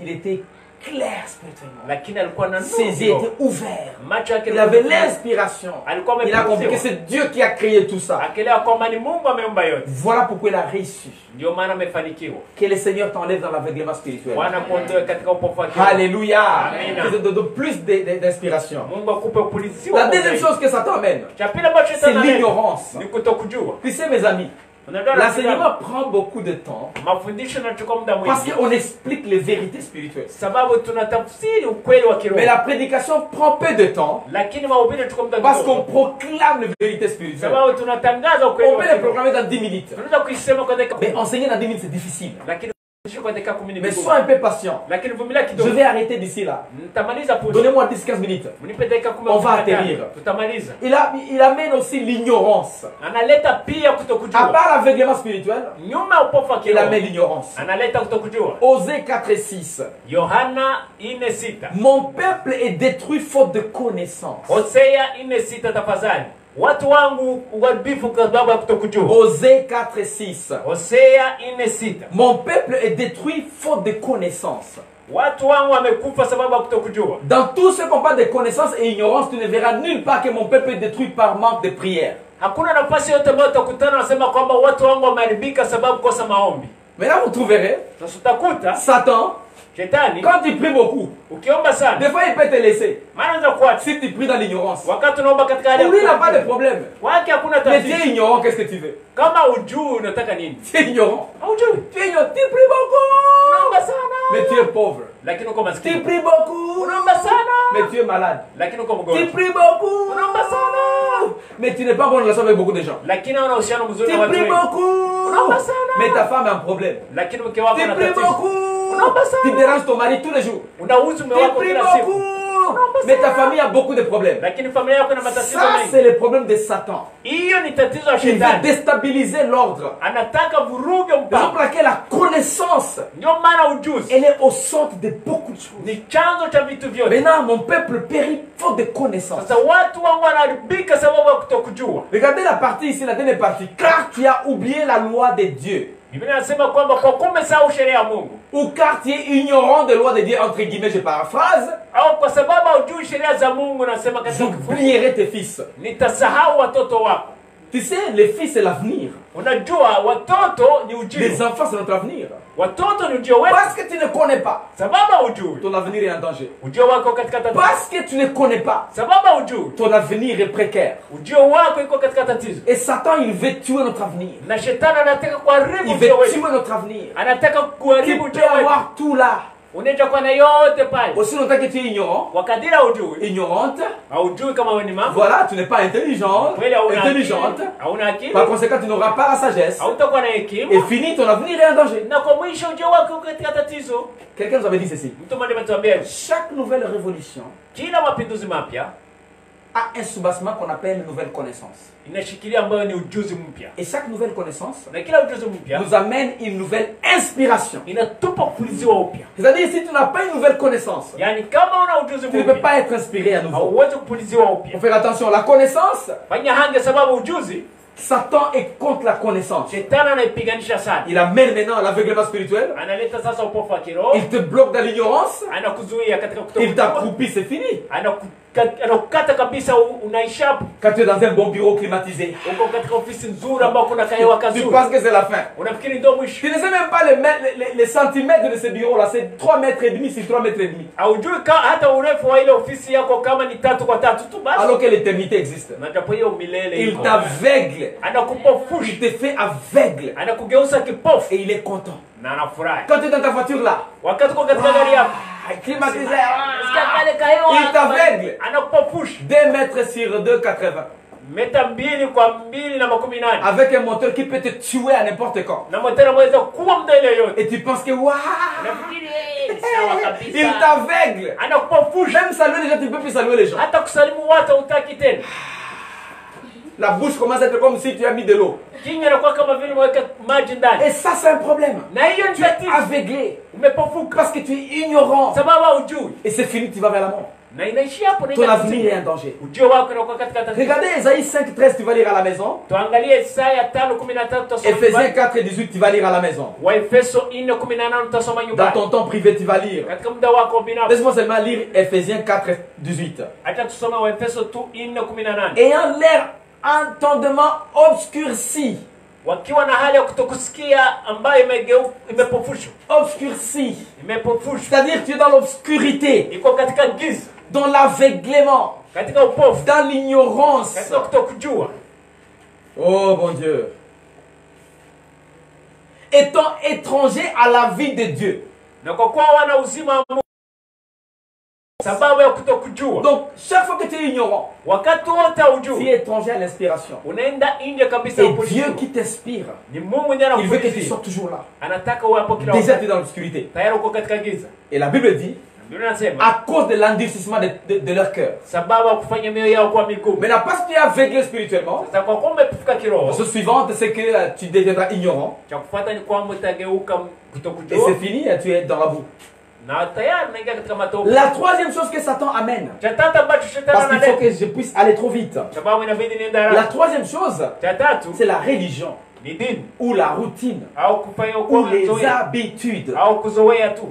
Speaker 1: il était clair spirituellement.
Speaker 2: Lakini alikuwa na
Speaker 1: Ses
Speaker 2: nuru
Speaker 1: yeux
Speaker 2: kiroho.
Speaker 1: étaient ouverts.
Speaker 2: Macho yake
Speaker 1: Il avait l'inspiration.
Speaker 2: alikuwa
Speaker 1: Il a compris que c'est Dieu qui a créé tout ça.
Speaker 2: akielewa kwamba ni Mungu ameumba yote.
Speaker 1: Voilà pourquoi il a réussi.
Speaker 2: Ndio maana amefanikiwa.
Speaker 1: Que le Seigneur t'enlève dans l'aveuglement spirituel.
Speaker 2: Bwana kuondoe katika upofu wa kiroho.
Speaker 1: Alléluia.
Speaker 2: Amina.
Speaker 1: Que te donne plus d'inspiration.
Speaker 2: Mungu akupe upulizi wa
Speaker 1: La deuxième
Speaker 2: Mungu.
Speaker 1: chose que Satan amène,
Speaker 2: Cha pili ambacho
Speaker 1: c'est
Speaker 2: shetani analeta
Speaker 1: l'ignorance.
Speaker 2: ni kutokujua.
Speaker 1: Tu sais, mes amis,
Speaker 2: Unajua
Speaker 1: l'enseignement prend beaucoup de temps
Speaker 2: mafundisho yanachukua muda
Speaker 1: parce
Speaker 2: mwingi
Speaker 1: qu'on explique les vérités spirituelles.
Speaker 2: sababu tunatafsiri ukweli wa kiroho.
Speaker 1: Mais la prédication prend peu de temps
Speaker 2: Lakini mahubiri yanachukua muda
Speaker 1: parce qu'on
Speaker 2: kidogo.
Speaker 1: proclame les vérités spirituelles.
Speaker 2: Sababu tunatangaza ukweli
Speaker 1: On
Speaker 2: wa
Speaker 1: peut les
Speaker 2: kiroho.
Speaker 1: proclamer dans 10 minutes.
Speaker 2: Tunaweza kuisema kwa dakika
Speaker 1: Mais
Speaker 2: 10.
Speaker 1: enseigner dans 10 minutes, c'est difficile.
Speaker 2: Lakini kufundisha kwa dakika 10 ni
Speaker 1: Mais
Speaker 2: vigumu.
Speaker 1: sois un peu patient.
Speaker 2: Lakini vumilia
Speaker 1: Je
Speaker 2: kidogo.
Speaker 1: vais arrêter d'ici là.
Speaker 2: Nitamaliza punde.
Speaker 1: Donnez-moi 10-15 minutes.
Speaker 2: Mnipe dakika 10.
Speaker 1: On va atterrir.
Speaker 2: Tutamaliza.
Speaker 1: Il amène aussi l'ignorance.
Speaker 2: Analeta pia
Speaker 1: À
Speaker 2: kutokujua.
Speaker 1: part l'aveuglement spirituel,
Speaker 2: Nyuma ya upofu wa
Speaker 1: il
Speaker 2: kiroho.
Speaker 1: amène l'ignorance.
Speaker 2: Analeta kutokujua.
Speaker 1: Osée 4:6.
Speaker 2: Yohana 4:6.
Speaker 1: Mon peuple est détruit faute de connaissance.
Speaker 2: Hosea 4:6 tafadhali. Watu wangu uharibifu kwa sababu ya kutokujua.
Speaker 1: Osée 4:6.
Speaker 2: Hosea 4:6.
Speaker 1: Mon peuple est détruit faute de connaissance.
Speaker 2: Watu wangu wamekufa sababu ya kutokujua.
Speaker 1: Dans tout ce qu'on parle de connaissance et ignorance, tu ne verras nulle part que mon peuple est détruit par manque de prière.
Speaker 2: Hakuna nafasi yote ambayo utakutana nasema kwamba watu wangu wameharibika sababu kosa maombi.
Speaker 1: Mais là, vous trouverez
Speaker 2: Sasa utakuta
Speaker 1: Satan,
Speaker 2: shetani
Speaker 1: quand tu pries beaucoup,
Speaker 2: ukiomba sana
Speaker 1: des fois il peut te laisser.
Speaker 2: maana anza kuacha
Speaker 1: Si tu pries dans l'ignorance.
Speaker 2: wakati unaomba katika hali
Speaker 1: Pour lui, il n'a pas de problème.
Speaker 2: wake hakuna
Speaker 1: Mais tu es
Speaker 2: tatizo.
Speaker 1: ignorant, qu'est-ce que tu veux?
Speaker 2: Kama ujui unataka nini?
Speaker 1: Tu es ignorant.
Speaker 2: Haujui.
Speaker 1: Tu es ignorant. Tu pries beaucoup.
Speaker 2: Unaomba sana.
Speaker 1: Mais tu es pauvre.
Speaker 2: Lakini uko
Speaker 1: Tu
Speaker 2: maskini.
Speaker 1: pries beaucoup.
Speaker 2: Unaomba sana.
Speaker 1: Mais tu es malade.
Speaker 2: Lakini uko
Speaker 1: Tu
Speaker 2: mgonjwa.
Speaker 1: pries beaucoup.
Speaker 2: Unaomba sana.
Speaker 1: Mais tu n'es pas en bonne relation avec beaucoup de gens.
Speaker 2: Lakini una uhusiano mzuri
Speaker 1: Tu
Speaker 2: na watu
Speaker 1: pries
Speaker 2: wengi.
Speaker 1: beaucoup.
Speaker 2: Unaomba sana.
Speaker 1: Mais ta femme a un problème.
Speaker 2: Lakini mke wako
Speaker 1: Tu
Speaker 2: ana
Speaker 1: pries
Speaker 2: tatizo.
Speaker 1: beaucoup.
Speaker 2: Unaomba sana.
Speaker 1: Tu déranges ton mari tous les jours.
Speaker 2: Unauzi mume
Speaker 1: Tu
Speaker 2: wako
Speaker 1: pries
Speaker 2: kila siku.
Speaker 1: beaucoup. Mais ta famille a beaucoup de problèmes.
Speaker 2: Lakini familia yako ina matatizo
Speaker 1: Ça,
Speaker 2: mengi.
Speaker 1: c'est le problème de Satan.
Speaker 2: Hiyo ni tatizo la
Speaker 1: Il veut
Speaker 2: shetani.
Speaker 1: déstabiliser l'ordre.
Speaker 2: Anataka vuruge
Speaker 1: Raison pour
Speaker 2: mpango.
Speaker 1: laquelle la connaissance,
Speaker 2: Ndio maana ujuzi
Speaker 1: elle est au centre de beaucoup de choses.
Speaker 2: ni chanzo cha vitu vyote.
Speaker 1: Maintenant, mon peuple périt faute de connaissance.
Speaker 2: Sasa watu wangu wanaharibika sababu ya kutokujua.
Speaker 1: Regardez la partie ici, la dernière partie. Car tu as oublié la loi de Dieu.
Speaker 2: Biblia inasema kwamba kwa kumesahau sheria ya Mungu
Speaker 1: Ou car tu es ignorant de la loi de Dieu, entre guillemets, je paraphrase,
Speaker 2: au kwa sababu hujui sheria za Mungu, nasema katika kifungu,
Speaker 1: j'oublierai tes fils.
Speaker 2: nitasahau watoto wako.
Speaker 1: Tu sais, les fils, c'est l'avenir.
Speaker 2: Unajua watoto ni ujio.
Speaker 1: Les enfants, c'est notre avenir.
Speaker 2: Watoto ni ujio wetu.
Speaker 1: Parce que tu ne connais pas,
Speaker 2: Sababu hujui.
Speaker 1: ton avenir est en danger.
Speaker 2: Ujio wako katika tatizo.
Speaker 1: Parce que tu ne connais pas,
Speaker 2: Sababu hujui.
Speaker 1: ton avenir est précaire.
Speaker 2: Ujio wako iko katika tatizo.
Speaker 1: Et Satan, il veut tuer notre avenir.
Speaker 2: Na shetani anataka kuharibu
Speaker 1: Il
Speaker 2: ujio
Speaker 1: veut
Speaker 2: wetu.
Speaker 1: tuer notre avenir.
Speaker 2: Anataka
Speaker 1: Tu
Speaker 2: kuharibu
Speaker 1: peux
Speaker 2: ujio wetu.
Speaker 1: avoir tout là.
Speaker 2: Unaweza kuwa na yote pale.
Speaker 1: Aussi longtemps que tu es ignorant,
Speaker 2: Wakadira hujui.
Speaker 1: ignorante,
Speaker 2: Hujui kama wewe ni mambo.
Speaker 1: voilà, tu n'es pas intelligent, intelligente.
Speaker 2: Hauna akili.
Speaker 1: Par conséquent, tu n'auras pas la sagesse.
Speaker 2: Hautakuwa na hekima.
Speaker 1: Et fini, ton avenir est en danger.
Speaker 2: Na kwa mwisho ujio wako uko katika tatizo.
Speaker 1: Quelqu'un nous avait dit ceci.
Speaker 2: Mtu mmoja ametuambia
Speaker 1: Chaque nouvelle révolution
Speaker 2: kila mapinduzi mapya
Speaker 1: a un soubassement qu'on appelle nouvelle connaissance.
Speaker 2: inashikilia ambayo ni ujuzi mpya.
Speaker 1: Et chaque nouvelle connaissance
Speaker 2: Na kila ujuzi mpya
Speaker 1: nous amène une nouvelle inspiration.
Speaker 2: inatupa kupuliziwa upya.
Speaker 1: C'est-à-dire, si tu n'as pas une nouvelle connaissance,
Speaker 2: Yaani kama una ujuzi
Speaker 1: tu ne peux
Speaker 2: mpya
Speaker 1: pas être inspiré à nouveau.
Speaker 2: hauwezi kupuliziwa
Speaker 1: Il
Speaker 2: upya.
Speaker 1: faut faire attention. La connaissance,
Speaker 2: Fanya hange sababu ujuzi
Speaker 1: Satan est contre la connaissance.
Speaker 2: shetani anaipiganisha sana.
Speaker 1: Il amène maintenant l'aveuglement spirituel.
Speaker 2: Analeta sasa upofu wa kiroho.
Speaker 1: Il te bloque dans l'ignorance.
Speaker 2: Anakuzuia katika
Speaker 1: Il
Speaker 2: kutokujua.
Speaker 1: t'accroupit, c'est fini.
Speaker 2: Anakukata kabisa unaishapo.
Speaker 1: Quand tu es dans un bon bureau climatisé,
Speaker 2: Uko katika ofisi nzuri ambao kuna kahewa
Speaker 1: tu
Speaker 2: kazuri.
Speaker 1: penses que c'est la fin.
Speaker 2: Unafikiri ndio mwisho.
Speaker 1: Tu ne sais même pas les centimètres de ce bureau-là. C'est 3 mètres et demi sur 3 mètres et demi.
Speaker 2: Haujui hata urefu wa ile ofisi yako kama ni 3 kwa 3 tu basi.
Speaker 1: Alors que l'éternité existe.
Speaker 2: Na japo hiyo milele
Speaker 1: Il
Speaker 2: iko.
Speaker 1: t'aveugle.
Speaker 2: Anakupofusha.
Speaker 1: Il te fait aveugle.
Speaker 2: Anakugeuza kipofu
Speaker 1: Et il est content.
Speaker 2: na anafurahi.
Speaker 1: Quand tu es dans ta voiture là,
Speaker 2: Wakati uko katika gari yako,
Speaker 1: climatisé,
Speaker 2: sikia kale kahewa.
Speaker 1: il t'aveugle.
Speaker 2: Anakupofusha.
Speaker 1: 2 mètres sur 2,80.
Speaker 2: Meta 2 kwa 2.8.
Speaker 1: Avec un moteur qui peut te tuer à n'importe quand.
Speaker 2: Na motera mweza kuwa muda ile yote.
Speaker 1: Et tu penses que waouh,
Speaker 2: Unafikiri sawa kabisa.
Speaker 1: il t'aveugle.
Speaker 2: Anakupofusha.
Speaker 1: Même saluer les gens, tu ne peux plus saluer les gens.
Speaker 2: Hata kusalimu watu hutaki tena.
Speaker 1: La bouche commence à être comme si tu as mis de l'eau.
Speaker 2: Kinywa inakuwa kama vile umeweka maji ndani.
Speaker 1: Et ça, c'est un problème.
Speaker 2: Na hiyo ni
Speaker 1: Tu es
Speaker 2: tatizo.
Speaker 1: aveuglé
Speaker 2: Umepofuka.
Speaker 1: parce que tu es ignorant.
Speaker 2: Sababu hujui.
Speaker 1: Et c'est fini, tu vas vers la mort.
Speaker 2: Na inaishia hapo
Speaker 1: Ton avenir est en danger.
Speaker 2: ujio wako unakuwa katika tatizo.
Speaker 1: Regardez Ésaïe 5,13, tu vas lire à la maison.
Speaker 2: Tuangalie Isaya 5:13 tutasoma.
Speaker 1: Éphésiens 4,18, tu vas lire à la maison.
Speaker 2: Waefeso 4:18 tutasoma
Speaker 1: Dans
Speaker 2: nyumbani.
Speaker 1: ton temps privé, tu vas lire.
Speaker 2: Katika muda wako binafsi.
Speaker 1: Laisse-moi seulement lire Éphésiens 4,18.
Speaker 2: Acha tusome Waefeso 4:18.
Speaker 1: Ayant l'air entendement obscurci.
Speaker 2: Wakiwa na hali ya kutokusikia ambayo imepofushwa.
Speaker 1: Obscurci.
Speaker 2: Imepofushwa.
Speaker 1: C'est-à-dire tu es dans l'obscurité,
Speaker 2: Iko katika giza,
Speaker 1: dans l'aveuglement,
Speaker 2: katika upofu,
Speaker 1: dans l'ignorance.
Speaker 2: katika kutokujua.
Speaker 1: Oh mon Dieu. Étant étranger à la vie de Dieu.
Speaker 2: Na kwa kuwa wana uzima wa Mungu sababu ya kutokujua.
Speaker 1: Donc chaque fois que tu es ignorant,
Speaker 2: Wakati wote
Speaker 1: tu
Speaker 2: hujui,
Speaker 1: es étranger à l'inspiration.
Speaker 2: unaenda nje kabisa
Speaker 1: Et
Speaker 2: ya upulizo.
Speaker 1: Dieu qui t'inspire,
Speaker 2: Ni Mungu ndiye
Speaker 1: il veut que tu
Speaker 2: anakupulizia.
Speaker 1: sois toujours là.
Speaker 2: Anataka uwe hapo kila
Speaker 1: Déjà
Speaker 2: wakati.
Speaker 1: tu es dans l'obscurité.
Speaker 2: Tayari uko katika giza.
Speaker 1: Et la Bible dit,
Speaker 2: Biblia inasema
Speaker 1: à cause de l'endurcissement de leur cœur.
Speaker 2: sababu ya kufanya mioyo yao kuwa migumu.
Speaker 1: Maintenant, parce que tu es aveuglé spirituellement,
Speaker 2: Sasa kwa kuwa umepofuka
Speaker 1: la
Speaker 2: kiroho,
Speaker 1: chose suivante, c'est que tu deviendras ignorant.
Speaker 2: cha kufuata ni kwamba utageuka
Speaker 1: Et
Speaker 2: kutokujua
Speaker 1: c'est fini, tu es dans la boue.
Speaker 2: na tayari unaingia katika matope.
Speaker 1: La troisième chose que Satan amène,
Speaker 2: Cha tatu ambacho shetani
Speaker 1: parce qu'il faut
Speaker 2: analeta,
Speaker 1: que je puisse aller trop vite.
Speaker 2: sababu inabidi niende
Speaker 1: La
Speaker 2: haraka.
Speaker 1: troisième chose,
Speaker 2: Cha tatu
Speaker 1: c'est la religion,
Speaker 2: ni dini
Speaker 1: ou la routine,
Speaker 2: au kufanya
Speaker 1: ou
Speaker 2: kwa
Speaker 1: les
Speaker 2: mazoea
Speaker 1: habitudes.
Speaker 2: au kuzoea tu.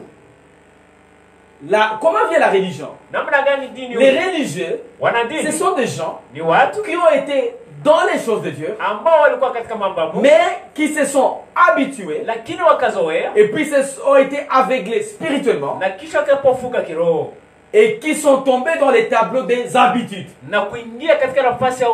Speaker 1: Comment vient la religion?
Speaker 2: Namna gani dini?
Speaker 1: Les religieux,
Speaker 2: Wanadini
Speaker 1: ce sont des gens
Speaker 2: ni watu
Speaker 1: qui ont été dans les choses de Dieu,
Speaker 2: ambao walikuwa katika mambo ya Mungu,
Speaker 1: mais qui se sont habitués
Speaker 2: lakini wakazoea
Speaker 1: et puis ont été aveuglés spirituellement
Speaker 2: na kisha wakapofuka kiroho
Speaker 1: et qui sont tombés dans les tableaux des habitudes
Speaker 2: na kuingia katika nafasi ya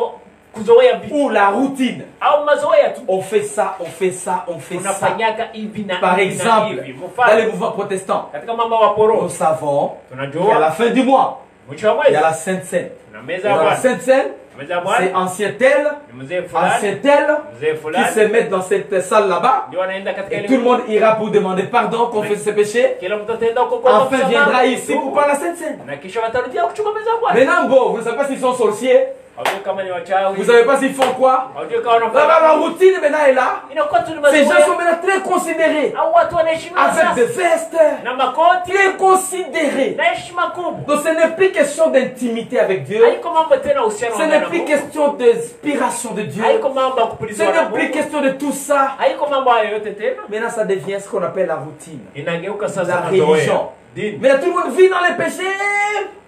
Speaker 2: kuzoea vitu
Speaker 1: ou la routine.
Speaker 2: au mazoea tu.
Speaker 1: On fait ça, on fait ça, on fait ça.
Speaker 2: Unafanyaka hivi na
Speaker 1: Par
Speaker 2: hivi na
Speaker 1: exemple,
Speaker 2: hivi.
Speaker 1: dans les
Speaker 2: Mfano
Speaker 1: mouvements protestants,
Speaker 2: katika mambo ya poro
Speaker 1: nous savons qu'à
Speaker 2: tunajua
Speaker 1: la fin du mois,
Speaker 2: mwisho wa
Speaker 1: il
Speaker 2: mwezi
Speaker 1: y a la Sainte Seine.
Speaker 2: na
Speaker 1: Et
Speaker 2: meza ya
Speaker 1: dans la
Speaker 2: Bwana.
Speaker 1: Sainte Seine,
Speaker 2: Meza ya
Speaker 1: c'est
Speaker 2: Bwana
Speaker 1: ancien tel,
Speaker 2: ni mzee fulani,
Speaker 1: ancien tel,
Speaker 2: mzee
Speaker 1: qui
Speaker 2: fulani
Speaker 1: se mettent dans cette salle là-bas.
Speaker 2: ndio anaenda katika
Speaker 1: Et
Speaker 2: ile.
Speaker 1: tout le monde ira pour demander pardon, confesser ses péchés.
Speaker 2: Kila mtu ataenda huko kwa
Speaker 1: Enfin viendra ici pour prendre la Sainte Seine.
Speaker 2: na kisha watarudia kuchukua meza ya Bwana.
Speaker 1: Maintenant, bon, vous ne savez pas s'ils sont sorciers,
Speaker 2: Hawajui kama ni wachawi.
Speaker 1: vous ne savez pas s'ils font quoi.
Speaker 2: Hawajui kama
Speaker 1: La
Speaker 2: wanafanya.
Speaker 1: routine maintenant est là.
Speaker 2: Inakuwa tu ni
Speaker 1: Ces gens
Speaker 2: mazoea.
Speaker 1: sont maintenant très considérés.
Speaker 2: Au watu wanaheshimiwa
Speaker 1: Avec des
Speaker 2: sasa
Speaker 1: vestes,
Speaker 2: na makoti
Speaker 1: très considérés.
Speaker 2: na heshima kubwa.
Speaker 1: Donc ce n'est plus question d'intimité avec Dieu.
Speaker 2: Haiko mambo tena uhusiano
Speaker 1: Ce
Speaker 2: wa
Speaker 1: n'est
Speaker 2: Mungu.
Speaker 1: plus question d'inspiration de Dieu.
Speaker 2: Haiko mambo ya
Speaker 1: Ce
Speaker 2: kupulizwa na
Speaker 1: n'est plus
Speaker 2: Mungu.
Speaker 1: question de tout ça.
Speaker 2: Haiko mambo hayo yote tena.
Speaker 1: Maintenant, ça devient ce qu'on appelle la routine.
Speaker 2: Inageuka
Speaker 1: La
Speaker 2: sasa
Speaker 1: religion.
Speaker 2: mazoea. Dini.
Speaker 1: Mais tout le monde vit dans les péchés.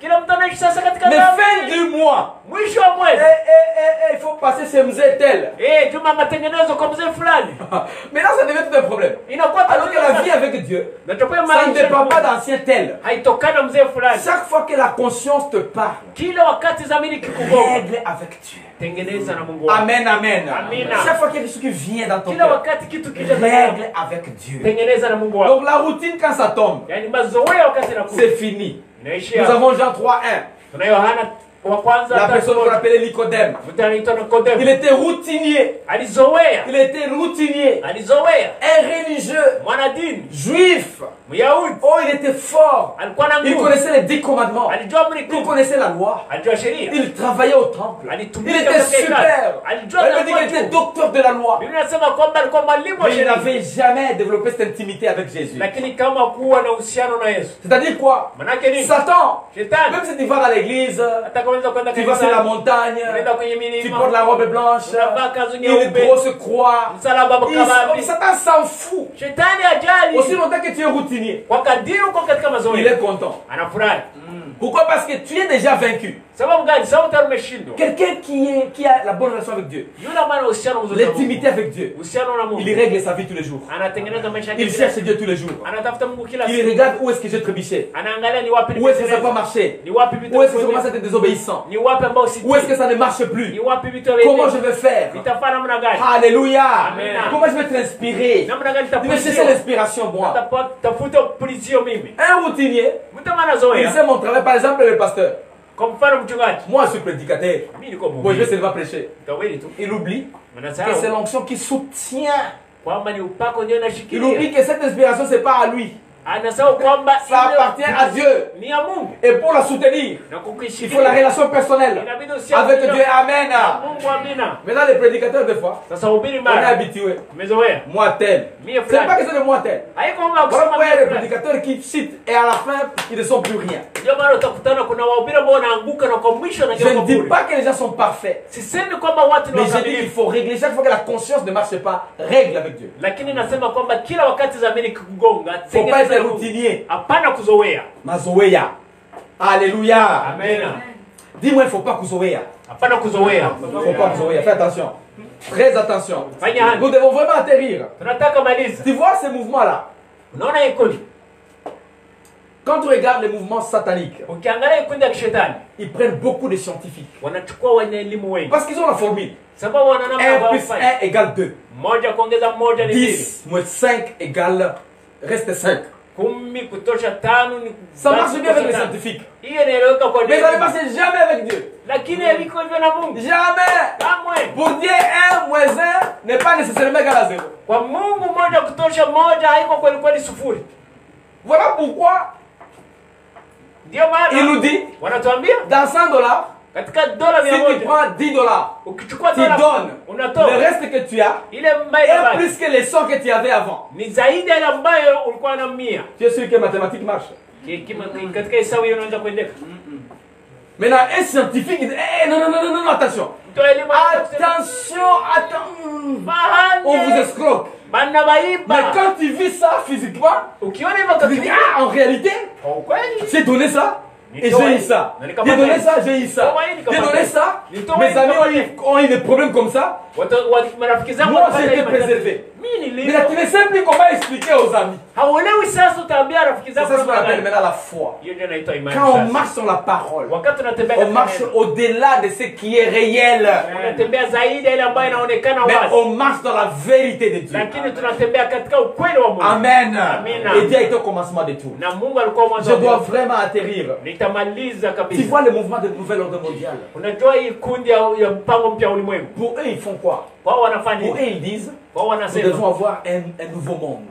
Speaker 2: Kila mtu anaishi sasa katika
Speaker 1: Mais
Speaker 2: dhambi.
Speaker 1: fin du mois,
Speaker 2: Mwisho wa mwezi.
Speaker 1: il faut passer chez mzee tel.
Speaker 2: Juma matengenezo kwa mzee fulani.
Speaker 1: Maintenant, ça devient tout un problème.
Speaker 2: Inakuwa
Speaker 1: Alors que la vie avec Dieu, ça ne dépend pas d'ancien tel. Chaque fois que la conscience te parle, règle avec Dieu. Amen, amen. Chaque fois qu'il y a quelque chose qui vient dans ton cœur, règle avec Dieu. Donc la routine, quand ça tombe, c'est fini. Nous avons Jean 3:1. La personne qu'on appelait Nicodème. Il était routinier. Il était routinier. Un religieux. Juif. Oh, il était fort. Il connaissait les 10 commandements. Il connaissait la loi. Il travaillait au temple. Il était super. Elle me dit qu'il était docteur de la loi. Mais il n'avait jamais développé cette intimité avec Jésus. C'est-à-dire quoi? Satan, même si tu vas à l'église, tu vas sur la montagne, tu portes la robe blanche, une grosse croix, Satan s'en fout. Aussi longtemps que tu es routinier, il est content. Pourquoi? Parce que tu es déjà vaincu. Quelqu'un qui a la bonne relation avec Dieu, l'intimité avec Dieu, il règle sa vie tous les jours. Il cherche Dieu tous les jours. Il regarde où est-ce que j'ai trébuché, où est-ce que ça va marcher, où est-ce que je commence à être désobéissant, où est-ce que ça ne marche plus, comment je vais faire. Alléluia. Comment je vais t'inspirer. Je vais chercher l'inspiration moi. Un routinier, il sait mon travail. Par exemple, le pasteur. Moi, je suis prédicateur. Bon, je vais seulement prêcher. Il oublie que c'est l'onction qui soutient. Il oublie que cette inspiration, ce n'est pas à lui. Ça appartient à Dieu. Et pour la soutenir, il faut la relation personnelle avec Dieu. Amen. Maintenant, les prédicateurs, des fois, on est habitué. Moi tel. Ce n'est pas question de moi tel. Voilà, il y a des prédicateurs qui citent et à la fin, ils ne sont plus rien. Je ne dis pas que les gens sont parfaits. Mais je dis qu'il faut régler. Chaque fois que la conscience ne marche pas, règle avec Dieu. Il ne faut pas être routinier. Mazoea. Alléluia.
Speaker 2: Amen.
Speaker 1: Dis-moi, il ne faut pas kuzoea. Il ne faut pas kuzoea. Fais attention. Très attention. Nous devons vraiment atterrir. Tu vois ces mouvements-là? Quand tu regardes les mouvements sataniques, ils prennent beaucoup de scientifiques. Parce qu'ils ont la formule. 1 plus 1 égale 2. 10 moins 5 égale reste 5. Ça marche bien avec les scientifiques. Mais ça ne marche jamais avec Dieu. Jamais. Pour dire 1 moins 1 n'est pas nécessairement égal à 0. Voilà pourquoi il nous dit dans 100 $, si tu prends 10 $, tu donnes le reste que tu as et plus que les 100 que tu avais avant. Tu es sûr que mathématiques marche? Maintenant, un scientifique dit non, attention. Attention, on vous escroque. Mais quand tu vis ça physiquement, tu dis, en réalité, j'ai donné ça. Et j'ai eu ça. J'ai donné ça, j'ai eu ça. J'ai donné ça. Mes amis ont eu des problèmes comme ça. Moi, j'ai été préservé. Mais là, tu ne sais plus comment expliquer aux amis. C'est ça ce qu'on appelle maintenant la foi. Quand on marche sur la parole, on marche au-delà de ce qui est réel. Mais on marche dans la vérité de Dieu. Amen. Et Dieu est au commencement de tout. Je dois vraiment atterrir. Tu vois le mouvement de nouvel ordre mondial. Pour eux, ils font quoi? Pour eux, ils disent, nous devons avoir un nouveau monde.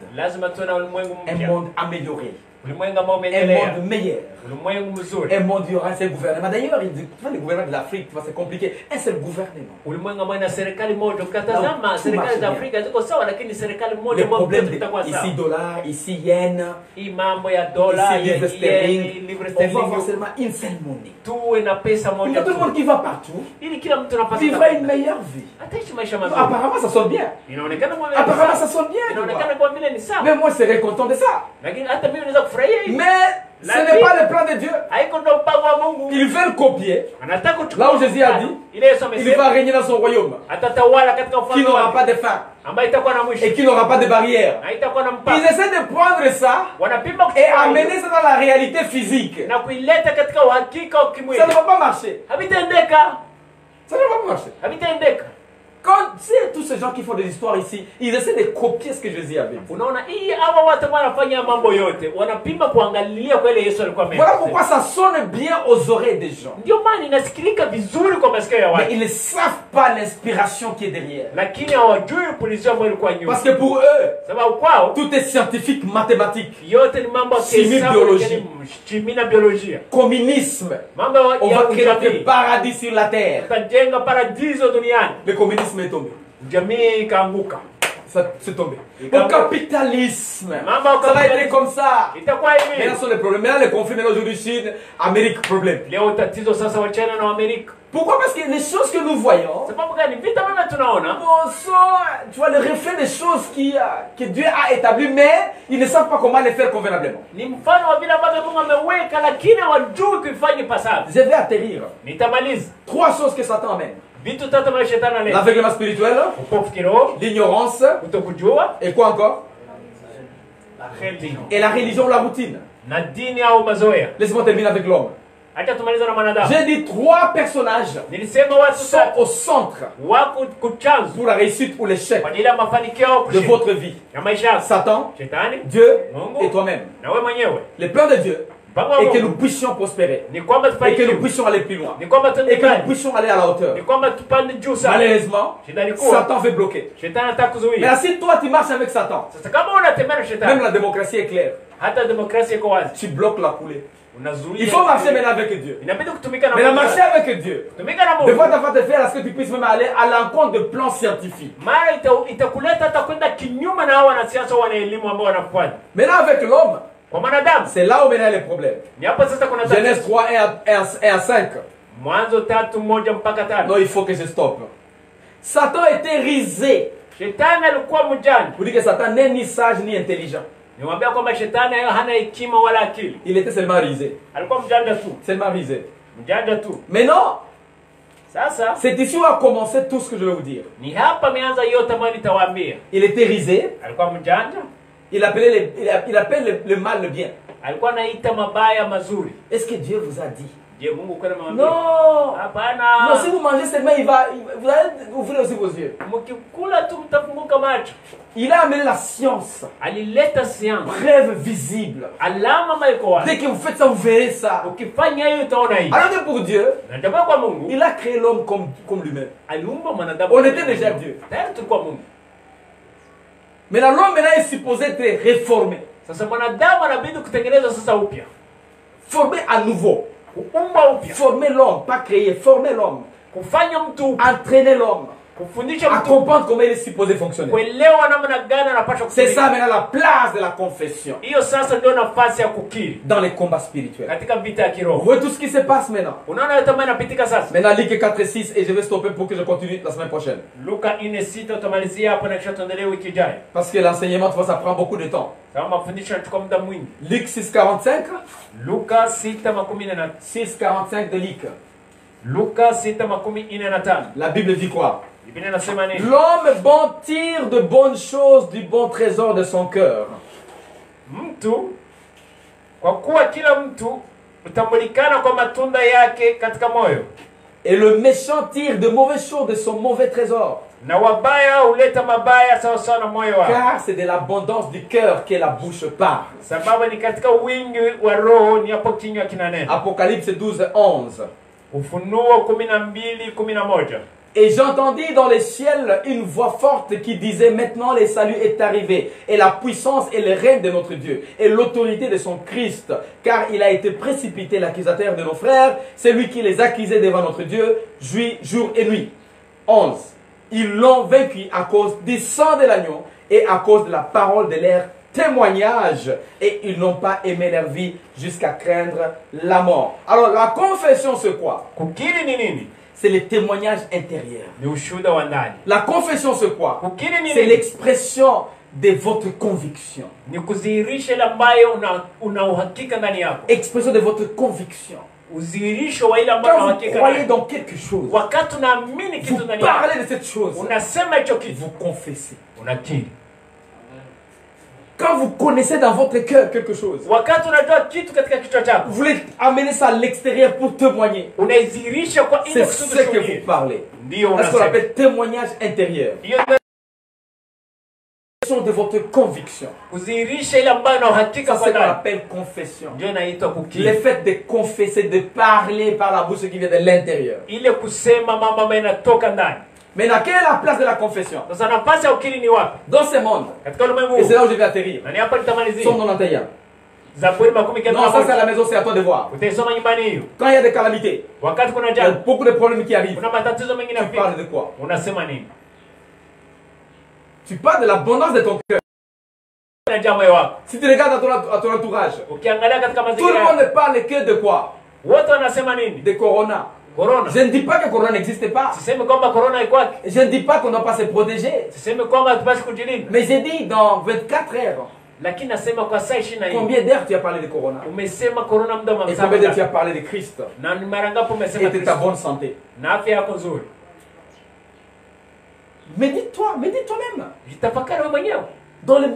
Speaker 1: Un monde amélioré. Un monde meilleur. Un monde, il y aura un seul gouvernement. D'ailleurs, le gouvernement de l'Afrique, c'est compliqué. Un seul gouvernement. Le problème ici dollar, ici yen, ici livre sterling. On va avoir seulement une seule monnaie. Tout le monde qui va partout vivra une meilleure vie. Apparemment, ça sonne bien. Apparemment, ça sonne bien. Mais moi, je serais content de ça. Mais Ce n'est pas le plan de Dieu. Ils veulent copier. Là où Jésus a dit, il va régner dans son royaume, qui n'aura pas de fin et qui n'aura pas de barrière. Ils essaient de prendre ça et amener ça dans la réalité physique. Ça ne va pas marcher. Ça ne va pas marcher. Quand c'est tous ces gens qui font des histoires ici, ils essaient de copier ce que Jésus avait dit. Voilà pourquoi ça sonne bien aux oreilles des gens. Mais ils ne savent pas l'inspiration qui est derrière. Parce que pour eux, tout est scientifique, mathématique, chimie, biologie, communisme. On va créer un paradis sur la terre. Le communisme est tombé. C'est tombé. Au capitalisme, ça va être comme ça. Maintenant, sont les problèmes. Maintenant, les conflits aujourd'hui, Chine, Amérique, problème. Pourquoi? Parce que les choses que nous voyons, tu vois, le reflet des choses que Dieu a établies, mais ils ne savent pas comment les faire convenablement. Je vais atterrir. 3 choses que Satan amène. L'aveuglement spirituel, l'ignorance, et quoi encore? Et la religion, la routine. Laisse-moi terminer avec l'homme. J'ai dit 3 personnages sont au centre pour la réussite ou l'échec de votre vie. Satan, Dieu et toi-même. Le plan de Dieu est que nous puissions prospérer, et que nous puissions aller plus loin, et que nous puissions aller à la hauteur. Malheureusement, Satan veut bloquer. Mais si toi tu marches avec Satan, même la démocratie est claire, tu bloques la coulée. Il faut marcher maintenant avec Dieu. Mais marcher avec Dieu, de fois ta te faire à ce que tu puisses même aller à l'encontre de plans scientifiques. Maintenant avec l'homme, c'est là où maintenant les problèmes. Genèse 3, 1 à 5. Non, il faut que je stoppe. Satan était risé. Vous dites que Satan n'est ni sage ni intelligent. Il était seulement risé. Seulement risé. Mais non, c'est ici où a commencé tout ce que je vais vous dire. Il était risé. Il appelle le mal le bien. Est-ce que Dieu vous a dit? Non. Non, si vous mangez seulement, vous allez ouvrir aussi vos yeux. Il a amené la science. Preuve visible. Dès que vous faites ça, vous verrez ça. Alors que pour Dieu, il a créé l'homme comme lui-même. On était déjà Dieu. Mais l'homme maintenant est supposé être réformé. Formé à nouveau. Former l'homme, pas créer, former l'homme. Entraîner l'homme à comprendre comment il est supposé fonctionner. C'est ça maintenant la place de la confession dans les combats spirituels. Vous voyez tout ce qui se passe maintenant. Maintenant, Luc 4 et 6, et je vais stopper pour que je continue la semaine prochaine. Parce que l'enseignement, ça prend beaucoup de temps. Luc 6, 45. 6, 45 de Luc. La Bible dit quoi? L'homme bon tire de bonnes choses du bon trésor de son cœur. Et le méchant tire de mauvaises choses de son mauvais trésor. Car c'est de l'abondance du cœur que la bouche parle. Apocalypse 12, 11. Et j'entendis dans les ciels une voix forte qui disait: maintenant le salut est arrivé, et la puissance et le règne de notre Dieu, et l'autorité de son Christ, car il a été précipité l'accusateur de nos frères, c'est lui qui les accusait devant notre Dieu, jour et nuit. 11. Ils l'ont vaincu à cause du sang de l'agneau et à cause de la parole de leur témoignage, et ils n'ont pas aimé leur vie jusqu'à craindre la mort. Alors la confession c'est quoi? c'est le témoignage intérieur.
Speaker 2: Ni ushuhuda wa ndani.
Speaker 1: La confession c'est quoi?
Speaker 2: Kukiri ni
Speaker 1: C'est
Speaker 2: nini?
Speaker 1: l'expression de votre conviction.
Speaker 2: Ni kudhihirisha ile ambayo una uhakika ndani yako.
Speaker 1: Expression de votre conviction.
Speaker 2: Udhihirisho wa ile ambayo una
Speaker 1: Quand vous
Speaker 2: uhakika
Speaker 1: croyez
Speaker 2: nayo.
Speaker 1: dans quelque chose,
Speaker 2: Wakati unaamini kitu
Speaker 1: vous
Speaker 2: ndani yako,
Speaker 1: parlez de cette chose,
Speaker 2: unasema hicho kitu,
Speaker 1: vous confessez.
Speaker 2: unakiri.
Speaker 1: Quand vous connaissez dans votre cœur quelque chose,
Speaker 2: Wakati unajua kitu katika kichwa chako,
Speaker 1: vous voulez amener ça à l'extérieur pour témoigner.
Speaker 2: unaidhihirisha kwa ile
Speaker 1: C'est
Speaker 2: kusudi
Speaker 1: ce que
Speaker 2: ushuhudie.
Speaker 1: vous parlez.
Speaker 2: Ndio
Speaker 1: C'est ce qu'on
Speaker 2: unasema.
Speaker 1: appelle témoignage intérieur.
Speaker 2: Hiyo
Speaker 1: De votre conviction.
Speaker 2: kudhihirisha ile ambayo una uhakika
Speaker 1: C'est
Speaker 2: kwa
Speaker 1: ce qu'on
Speaker 2: ndani.
Speaker 1: appelle confession.
Speaker 2: Ndio inaitwa
Speaker 1: Le
Speaker 2: kukiri.
Speaker 1: fait de confesser, de parler par la bouche qui vient de l'intérieur.
Speaker 2: Ile kusema mambo ambayo inatoka ndani.
Speaker 1: Maintenant, quelle est la place de la confession?
Speaker 2: Sasa nafasi ya ukiri ni wapi?
Speaker 1: Dans ce monde.
Speaker 2: Katika ulimwengu
Speaker 1: Et c'est
Speaker 2: huu.
Speaker 1: là où je vais atterrir.
Speaker 2: Na ni hapa nitamalizia.
Speaker 1: Somme 91.
Speaker 2: Zaburi makumi kenda
Speaker 1: Non,
Speaker 2: na
Speaker 1: ça c'est à
Speaker 2: moja.
Speaker 1: la maison, c'est à toi de voir.
Speaker 2: Utaisoma nyumbani hiyo.
Speaker 1: Quand il y a des calamités,
Speaker 2: Wakati kuna
Speaker 1: il y a
Speaker 2: jambo,
Speaker 1: beaucoup de problèmes qui arrivent.
Speaker 2: kuna matatizo mengine
Speaker 1: Tu parles
Speaker 2: pia.
Speaker 1: de quoi?
Speaker 2: Unasema nini?
Speaker 1: Tu parles de l'abondance de ton cœur.
Speaker 2: Na jambo yako.
Speaker 1: Si tu regardes à ton entourage,
Speaker 2: Ukiangalia katika
Speaker 1: tout le
Speaker 2: mazingira,
Speaker 1: monde ne parle que de quoi?
Speaker 2: wote wanasema nini?
Speaker 1: De Corona.
Speaker 2: Corona.
Speaker 1: Je ne dis pas que Corona n'existe pas.
Speaker 2: Sisemi kwamba corona iko wapi.
Speaker 1: Je ne dis pas qu'on ne doit pas se protéger.
Speaker 2: Sisemi kwamba hatupasi kujilinda.
Speaker 1: Mais j'ai dit dans 24 heures,
Speaker 2: Lakini nasema kwa saa 24.
Speaker 1: combien d'heures tu as parlé de Corona?
Speaker 2: Umesema corona muda wa
Speaker 1: Et
Speaker 2: masaa
Speaker 1: combien d'heures tu
Speaker 2: mangapi?
Speaker 1: as parlé de Christ?
Speaker 2: Na ni mara ngapi umesema
Speaker 1: Et de ta
Speaker 2: Kristo?
Speaker 1: bonne santé.
Speaker 2: Na afya yako nzuri.
Speaker 1: Médite-toi, médite toi-même.
Speaker 2: Jitafakari wewe mwenyewe.
Speaker 1: Dans le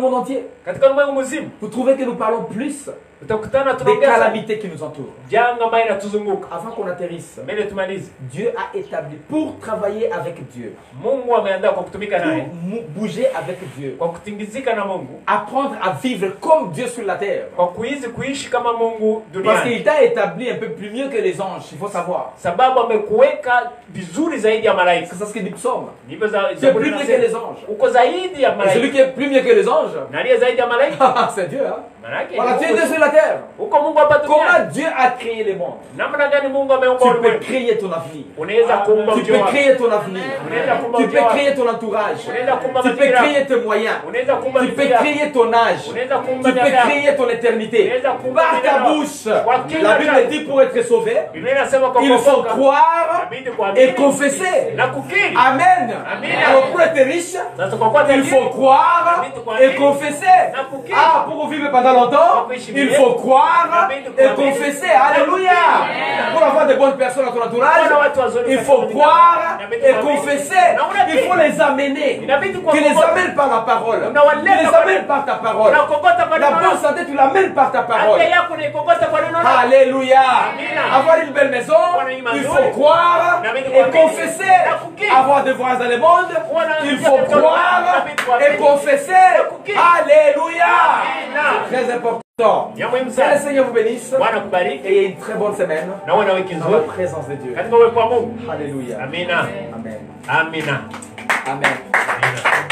Speaker 1: monde entier,
Speaker 2: Katika ulimwengu mzima
Speaker 1: vous trouvez que nous parlons plus
Speaker 2: utakutana
Speaker 1: des
Speaker 2: tunaongea sana
Speaker 1: calamités qui nous entourent.
Speaker 2: janga ambayo inatuzunguka.
Speaker 1: Avant qu'on atterrisse,
Speaker 2: Mbele tumalize.
Speaker 1: Dieu a établi pour travailler avec Dieu,
Speaker 2: Mungu ameandaa kwa kutumika
Speaker 1: pour
Speaker 2: naye,
Speaker 1: bouger avec Dieu,
Speaker 2: kwa kutingizika na Mungu,
Speaker 1: apprendre à vivre comme Dieu sur la terre.
Speaker 2: kwa kuishi kama Mungu
Speaker 1: Parce
Speaker 2: duniani.
Speaker 1: qu'il t'a établi un peu plus mieux que les anges, il faut savoir.
Speaker 2: Sababu amekuweka vizuri zaidi ya malaika.
Speaker 1: C'est ce qu'il dit Psaume.
Speaker 2: Ndivyo za
Speaker 1: Tu es
Speaker 2: Zaburi
Speaker 1: plus mieux que
Speaker 2: inasema.
Speaker 1: les anges.
Speaker 2: Uko zaidi ya
Speaker 1: Et celui
Speaker 2: malaika.
Speaker 1: qui est plus mieux que les anges,
Speaker 2: Nani zaidi ya malaika?
Speaker 1: c'est Dieu. Hein?
Speaker 2: Manake
Speaker 1: Voilà, tu es
Speaker 2: Mungu-
Speaker 1: Dieu sur la terre.
Speaker 2: uko Mungu hapa
Speaker 1: Comment
Speaker 2: duniani.
Speaker 1: Dieu a créé les mondes?
Speaker 2: Namna gani Mungu ameumba
Speaker 1: Tu peux
Speaker 2: ulimwengu?
Speaker 1: créer ton avenir.
Speaker 2: Unaweza kuumba
Speaker 1: Tu
Speaker 2: ujio
Speaker 1: peux
Speaker 2: wako.
Speaker 1: créer ton avenir.
Speaker 2: Unaweza kuumba
Speaker 1: Tu
Speaker 2: ujio
Speaker 1: peux
Speaker 2: wako.
Speaker 1: créer ton entourage.
Speaker 2: Unaweza kuumba
Speaker 1: Tu peux
Speaker 2: mazingira.
Speaker 1: créer tes moyens.
Speaker 2: Unaweza kuumba
Speaker 1: Tu peux
Speaker 2: mazingira.
Speaker 1: créer ton âge.
Speaker 2: Unaweza kuumba
Speaker 1: Tu peux
Speaker 2: miaka.
Speaker 1: créer ton éternité.
Speaker 2: Unaweza kuumba
Speaker 1: Par ta
Speaker 2: milele.
Speaker 1: bouche.
Speaker 2: Kwa kinywa
Speaker 1: La Bible
Speaker 2: chako.
Speaker 1: dit pour être sauvé,
Speaker 2: Biblia inasema kwa
Speaker 1: il faut
Speaker 2: kuokoka,
Speaker 1: croire
Speaker 2: inabidi kuamini
Speaker 1: et confesser.
Speaker 2: na kukiri.
Speaker 1: Amen.
Speaker 2: Amina.
Speaker 1: Alors pour être riche,
Speaker 2: Sasa kwa kuwa
Speaker 1: il
Speaker 2: tajiri,
Speaker 1: faut croire et confesser. Ah, pour vivre pendant longtemps, il faut croire et confesser. Alléluia. Pour avoir de bonnes personnes dans ton entourage, il faut croire et confesser. Il faut les amener. Tu les amènes par la parole. Tu les amènes par ta parole.
Speaker 2: unakokota kwa
Speaker 1: La
Speaker 2: neno
Speaker 1: bonne
Speaker 2: lako.
Speaker 1: santé, tu l'amènes par ta parole.
Speaker 2: Afya yako unaikokota kwa neno lako.
Speaker 1: Alléluia.
Speaker 2: Amina.
Speaker 1: Avoir une belle maison, il faut croire et confesser. Avoir des voix dans le monde, il faut croire et confesser. Alléluia. Très important.
Speaker 2: Ya muhimu
Speaker 1: Que le
Speaker 2: sana.
Speaker 1: Seigneur vous bénisse
Speaker 2: Bwana kubariki
Speaker 1: et une très bonne semaine
Speaker 2: na uwe na wiki
Speaker 1: dans la
Speaker 2: nzuri
Speaker 1: présence de Dieu.
Speaker 2: katika uwepo wa Mungu.
Speaker 1: Alléluia.
Speaker 2: Amina.
Speaker 1: Amen.
Speaker 2: Amina.
Speaker 1: Amen.
Speaker 2: Amina.